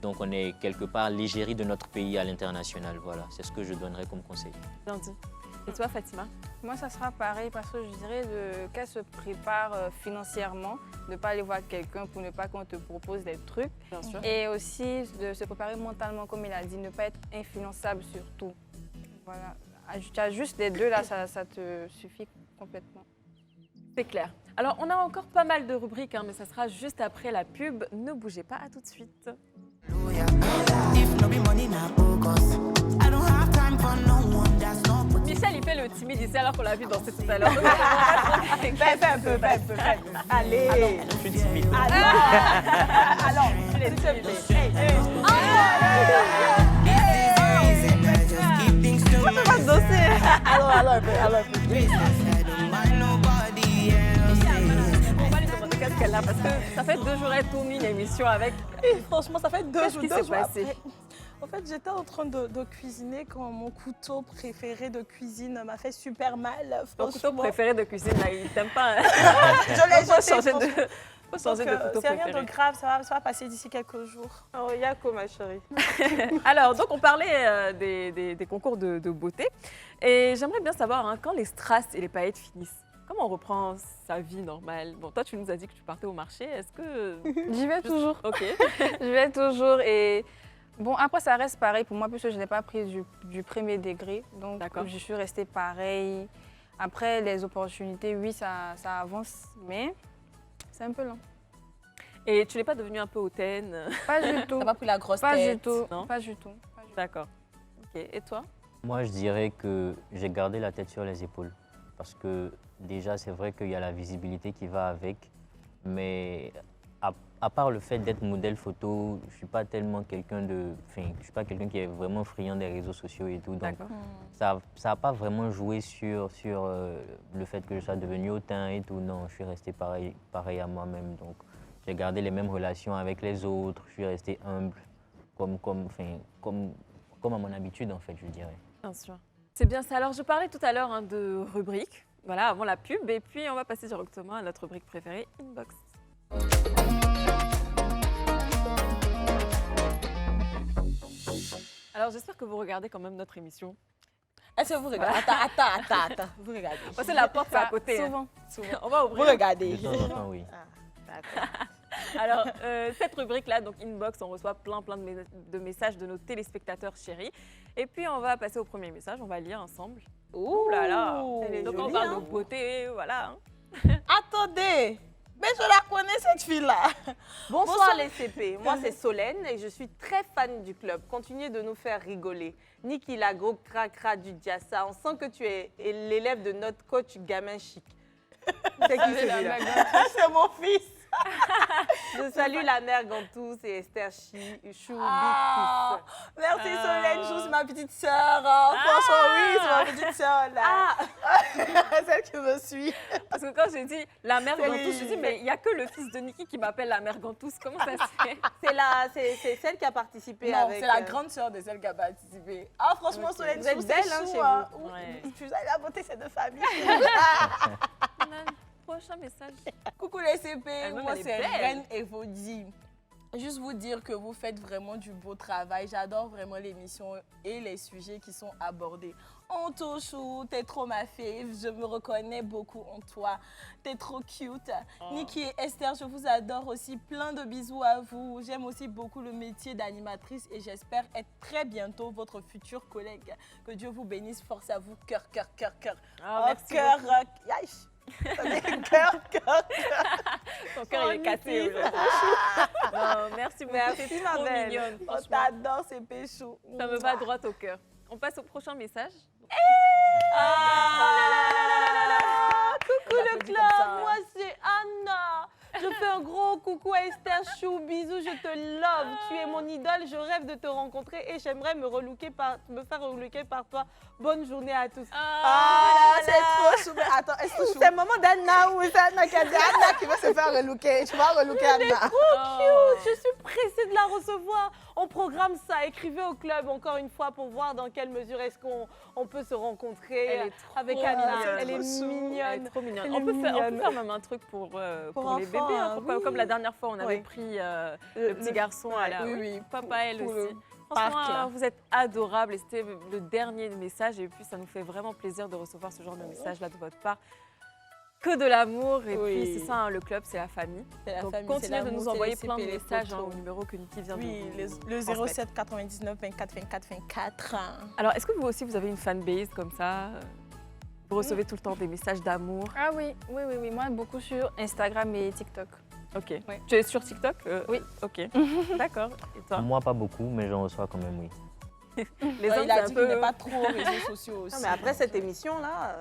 Donc, on est quelque part l'égérie de notre pays à l'international. Voilà, c'est ce que je donnerais comme conseil. Bien dit. Et toi, Fatima? Moi, ça sera pareil parce que je dirais qu'elle se prépare financièrement, de ne pas aller voir quelqu'un pour ne pas qu'on te propose des trucs. Bien sûr. Et aussi de se préparer mentalement, comme il a dit, ne pas être influençable surtout. Voilà. Tu as juste les deux là, ça te suffit complètement. C'est clair. Alors, on a encore pas mal de rubriques, hein, mais ça sera juste après la pub. Ne bougez pas, à tout de suite. Michel, il fait le timide ici alors qu'on l'a vu danser tout à l'heure. Fais un peu. Allez. Je suis timide. Alors, Il est timide. On va danser. alors un peu. On va lui demander qu'est-ce qu'elle a parce que ça fait 2 jours elle tourne une émission avec. Et franchement, ça fait deux Qu'est-ce jours. qui s'est passé? Après. En fait, j'étais en train de cuisiner quand mon couteau préféré de cuisine m'a fait super mal. Ton couteau franchement. préféré de cuisine, là, il t'aime pas. Hein? Je l'ai Faut jeté, changer franchement. faut changer de Donc, couteau c'est rien préféré. de grave, ça va passer d'ici quelques jours. Oh, Yako, ma chérie. Alors, donc, on parlait des concours de beauté. Et j'aimerais bien savoir, hein, quand les strass et les paillettes finissent, comment on reprend sa vie normale? Bon, toi, tu nous as dit que tu partais au marché. Est-ce que... J'y vais toujours. OK. Je vais toujours et bon, après ça reste pareil pour moi puisque je n'ai pas pris du premier degré. Donc D'accord. je suis restée pareil. Après les opportunités, oui, ça avance, mais c'est un peu lent. Et tu n'es pas devenue un peu hautaine? Pas du tout. T'as pas pris la grosse Pas tête. du tout. non? Pas du tout. D'accord. OK. Et toi? Moi, je dirais que j'ai gardé la tête sur les épaules. Parce que déjà, c'est vrai qu'il y a la visibilité qui va avec. Mais à part le fait d'être modèle photo, je ne suis pas tellement quelqu'un je suis pas quelqu'un qui est vraiment friand des réseaux sociaux et tout. Donc, D'accord. ça n'a pas vraiment joué sur le fait que je sois devenu hautain et tout. Non, je suis resté pareil à moi-même. Donc, j'ai gardé les mêmes relations avec les autres. Je suis resté humble, comme à mon habitude, en fait, je dirais. Bien sûr. C'est bien ça. Alors, je parlais tout à l'heure, hein, de rubrique, voilà, avant la pub. Et puis, on va passer directement à notre rubrique préférée, Inbox. Alors, j'espère que vous regardez quand même notre émission. Est-ce que vous regardez? Attends. Vous regardez. Parce que la porte, c'est à côté. hein. Souvent. On va Vous ouvrir. regardez. De temps en temps, oui. D'accord. Alors, cette rubrique-là, donc Inbox, on reçoit plein de messages de nos téléspectateurs chéris. Et puis, on va passer au premier message, on va lire ensemble. Ouh là là. Elle est Donc, on jolie, parle hein. de beauté, voilà. Attendez, mais je la connais cette fille-là. Bonsoir les CP, moi c'est Solène et je suis très fan du club. Continuez de nous faire rigoler. Niki la gros cracra du Diassa, on sent que tu es l'élève de notre coach gamin chic. C'est qui celui-là? C'est mon fils. Je salue la mère Gantous et Esther Chou. Ah, merci Solène, Chou, c'est ma petite sœur. Franchement, oui, c'est ma petite sœur là. Celle qui me suit. Parce que quand j'ai dit la mère C'est Gantous, lui. je dis mais il n'y a que le fils de Niki qui m'appelle la mère Gantous. Comment ça se fait? C'est celle qui a participé Non, avec... c'est la grande sœur de celle qui a participé. Ah, franchement, Ok. Solène, Vous êtes Chou, c'est belle, hein, Chou, chez hein. vous. Ouais. Vous allez la beauté, c'est de famille. Prochain message. Coucou les CP, Elle-même, moi elle est c'est belle. Reine Evodi. Juste vous dire que vous faites vraiment du beau travail. J'adore vraiment l'émission et les sujets qui sont abordés. On te chou, t'es trop ma fave, je me reconnais beaucoup en toi. T'es trop cute. Niki et Esther, je vous adore aussi. Plein de bisous à vous. J'aime aussi beaucoup le métier d'animatrice et j'espère être très bientôt votre futur collègue. Que Dieu vous bénisse, force à vous, cœur, cœur, cœur, cœur. Merci cœur, beaucoup. yaïch. Cœur, cœur. Ton cœur il est cassé Niki. aujourd'hui. Non, merci beaucoup. Merci, C'est ma trop belle. mignonne. On Franchement, t'adore, c'est péchou. ça me va droit au cœur. On passe au prochain message. Coucou le Applaudis club, comme ça. moi c'est Anna. Je fais un gros coucou à Esther Chou, bisous, je te love. Tu es mon idole, je rêve de te rencontrer et j'aimerais me faire relooker par toi. Bonne journée à tous. Ah, c'est trop chou. Mais attends, est-ce que C'est le moment d'Anna ou c'est Anna qui a dit Anna qui veut se faire relooker. Tu vas relooker Anna. Oh. je suis pressée de la recevoir. On programme ça, écrivez au club encore une fois pour voir dans quelle mesure est-ce qu'on peut se rencontrer Elle est trop avec Anna. mignonne. Elle est Trop chou. Elle est mignonne. trop mignonne. Elle On est peut mignonne. faire même un truc pour les enfants, bébés. Hein, hein, pourquoi- oui. Comme la dernière fois, on avait Oui. pris le petit garçon à la... Oui, oui. Papa, elle Pour aussi. le Franchement, parc, là. vous êtes adorables et c'était le dernier message. Et puis, ça nous fait vraiment plaisir de recevoir ce genre de message-là de votre part. Que de l'amour. Et Oui. puis, c'est ça, hein, le club, c'est la famille. C'est la Donc, famille, continuez c'est de l'amour, nous c'est envoyer les plein de CP, les messages hein, photos. au numéro que Niki vient Oui, de le transmettre. 07 99 24 24 24. Alors, est-ce que vous aussi, vous avez une fanbase comme ça Vous recevez tout le temps des messages d'amour. Ah oui, oui, oui, oui. Moi, beaucoup sur Instagram et TikTok. Ok. Oui. Tu es sur TikTok Oui. Ok. D'accord. Et toi Moi, pas beaucoup, mais j'en reçois quand même, oui. Les hommes, Il a c'est un dit qu'il n'est peu... pas trop aux réseaux sociaux aussi. Non, mais après cette émission-là,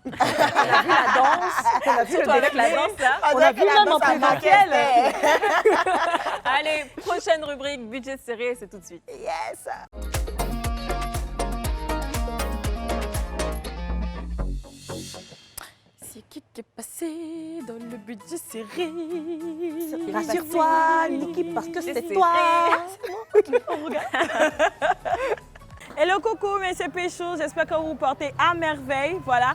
on a vu la danse, on a vu le Toi, avec la défilé. danse, là. On a vu même en présentiel. Allez, prochaine rubrique, budget serré, c'est tout de suite. Yes. C'est qui est passé dans le budget serré? Rassure-toi, Niki, parce que c'est serré. toi. Hello coucou mes CP Chou, j'espère que vous vous portez à merveille. Voilà.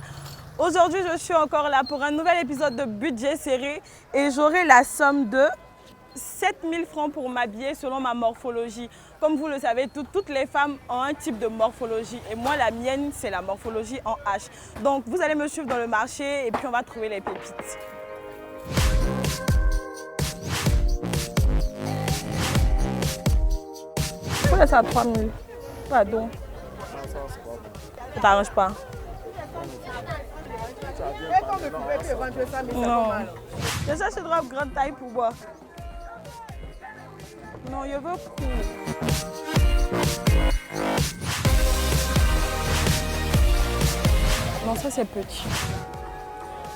Aujourd'hui, je suis encore là pour un nouvel épisode de Budget Serré et j'aurai la somme de 7 000 francs pour m'habiller selon ma morphologie. Comme vous le savez, toutes les femmes ont un type de morphologie et moi, la mienne, c'est la morphologie en H. Donc, vous allez me suivre dans le marché et puis on va trouver les pépites. Pourquoi ça à 3 000? Pardon. Ça t'arrange pas? Non. Je cherche une robe grande taille pour moi. Non, je veux plus. Non, ça c'est petit.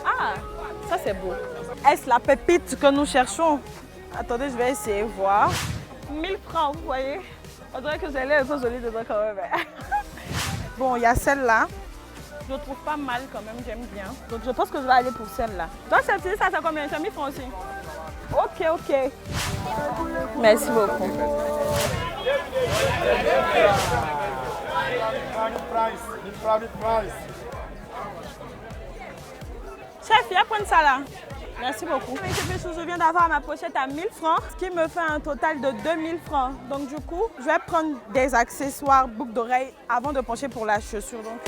Ah, ça c'est beau. Est-ce la pépite que nous cherchons? Attendez, je vais essayer de voir. 1000 francs, vous voyez? On dirait que j'ai l'air un peu jolie dedans quand même. Bon, il y a celle-là. Je le trouve pas mal quand même, j'aime bien. Donc je pense que je vais aller pour celle-là. Donc celle-ci, ça c'est combien? C'est 1000 francs aussi? Ok, ok. Merci beaucoup. Chef, il y a prendre ça là. Merci beaucoup. Je viens d'avoir ma pochette à 1000 francs, ce qui me fait un total de 2000 francs. Donc du coup, je vais prendre des accessoires, boucles d'oreilles avant de pencher pour la chaussure. Donc,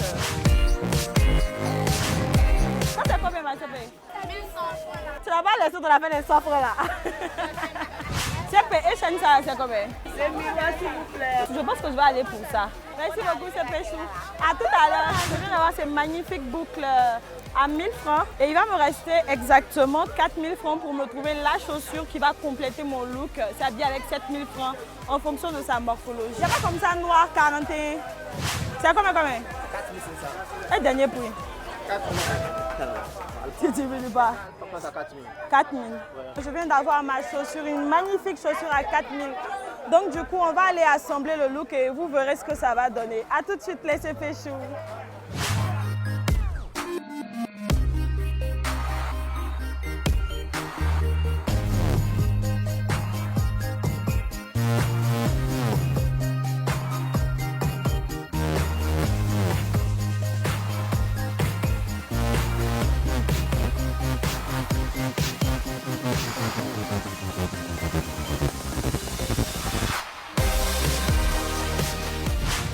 Ça c'est combien ma chérie? 1100 francs. Tu n'as pas laissé partir de la fin des soifs là. CP et chaîne ça, c'est combien? 2 miroirs, s'il vous plaît. Je pense que je vais aller pour ça. Merci beaucoup, CP Chou. À tout à l'heure. Je viens d'avoir ces magnifiques boucles à 1000 francs. Et il va me rester exactement 4000 francs pour me trouver la chaussure qui va compléter mon look. C'est habillé avec 7000 francs en fonction de sa morphologie. Il n'y a pas comme ça noir, 41. C'est combien? 4500. Et dernier prix. 4000. Tu ne dis pas. 4000. Je viens d'avoir ma chaussure, une magnifique chaussure à 4000. Donc du coup, on va aller assembler le look et vous verrez ce que ça va donner. A tout de suite, les CP Chou.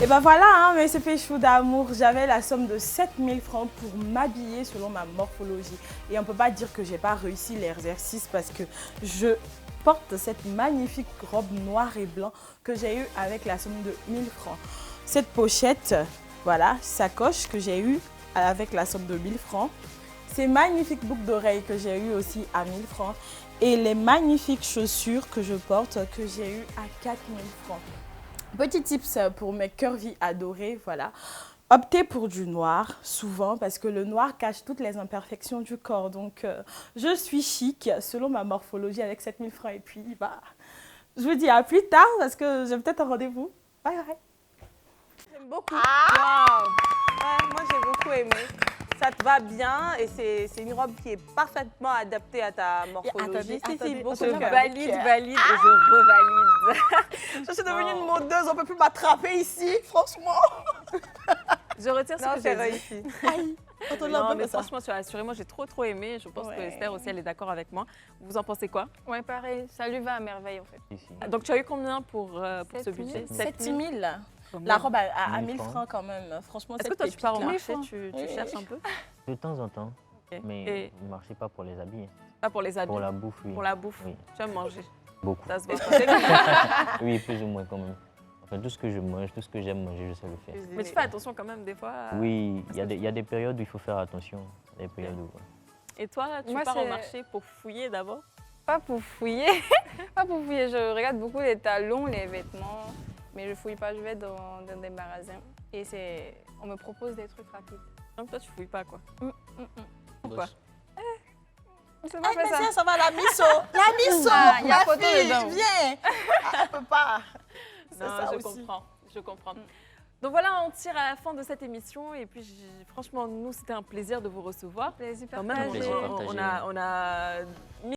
Et ben voilà, hein, mes CP Chou d'amour, j'avais la somme de 7000 francs pour m'habiller selon ma morphologie. Et on ne peut pas dire que je n'ai pas réussi l'exercice parce que je porte cette magnifique robe noire et blanc que j'ai eue avec la somme de 1000 francs. Cette pochette, voilà, sacoche que j'ai eue avec la somme de 1000 francs. Ces magnifiques boucles d'oreilles que j'ai eues aussi à 1000 francs. Et les magnifiques chaussures que je porte que j'ai eues à 4000 francs. Petit tips pour mes curvy adorés, voilà. Optez pour du noir, souvent, parce que le noir cache toutes les imperfections du corps. Donc, je suis chic, selon ma morphologie, avec 7000 francs. Et puis, bah, je vous dis à plus tard, parce que j'ai peut-être un rendez-vous. Bye bye. J'aime beaucoup. Ouais, moi, j'ai beaucoup aimé. Ça te va bien et c'est une robe qui est parfaitement adaptée à ta morphologie. Beaucoup Je de cœur. valide et je revalide. Je suis devenue une modeuse, on ne peut plus m'attraper ici, franchement. Je retire ce Non, que c'est j'ai dit. réussi. Aïe, Non, mais franchement, tu as assuré. Moi, j'ai trop aimé. Je pense que Esther aussi, elle est d'accord avec moi. Vous en pensez quoi? Ouais, pareil, ça lui va à merveille en fait. Ici. Donc, tu as eu combien pour ce budget? 7000. La robe à 1000 francs quand même. Franchement, Est-ce cette que toi, tu pars au pépite, là. marché, tu cherches un peu? De temps en temps, Ok. mais Et ne marchez pas pour les habits. pas pour les habits? Pour la bouffe, oui. Pour la bouffe. Oui, Tu aimes manger? beaucoup. Ça se voit pas. Oui, plus ou moins quand même. Enfin, tout ce que je mange, tout ce que j'aime manger, je sais le faire. Mais tu fais attention quand même des fois. Oui, il y a des périodes où il faut faire attention. Des périodes où... Et toi, tu Moi, pars au c'est- marché pour fouiller d'abord? Pas pour fouiller, pas pour fouiller. Je regarde beaucoup les talons, les vêtements, mais je fouille pas. Je vais dans des magasins et on me propose des trucs rapides. Donc toi, tu fouilles pas quoi? Pourquoi? C'est Ah, pas fait mais ça. ça va, la misso. La misso, Ah, il y a ma photo fille, dedans. viens. Ah, elle peut pas. C'est Non, ça je aussi. comprends, je comprends. Donc voilà, on tire à la fin de cette émission et puis franchement, nous, c'était un plaisir de vous recevoir. Plaisir Quand même, partagé. Plaisir partagé. on a mis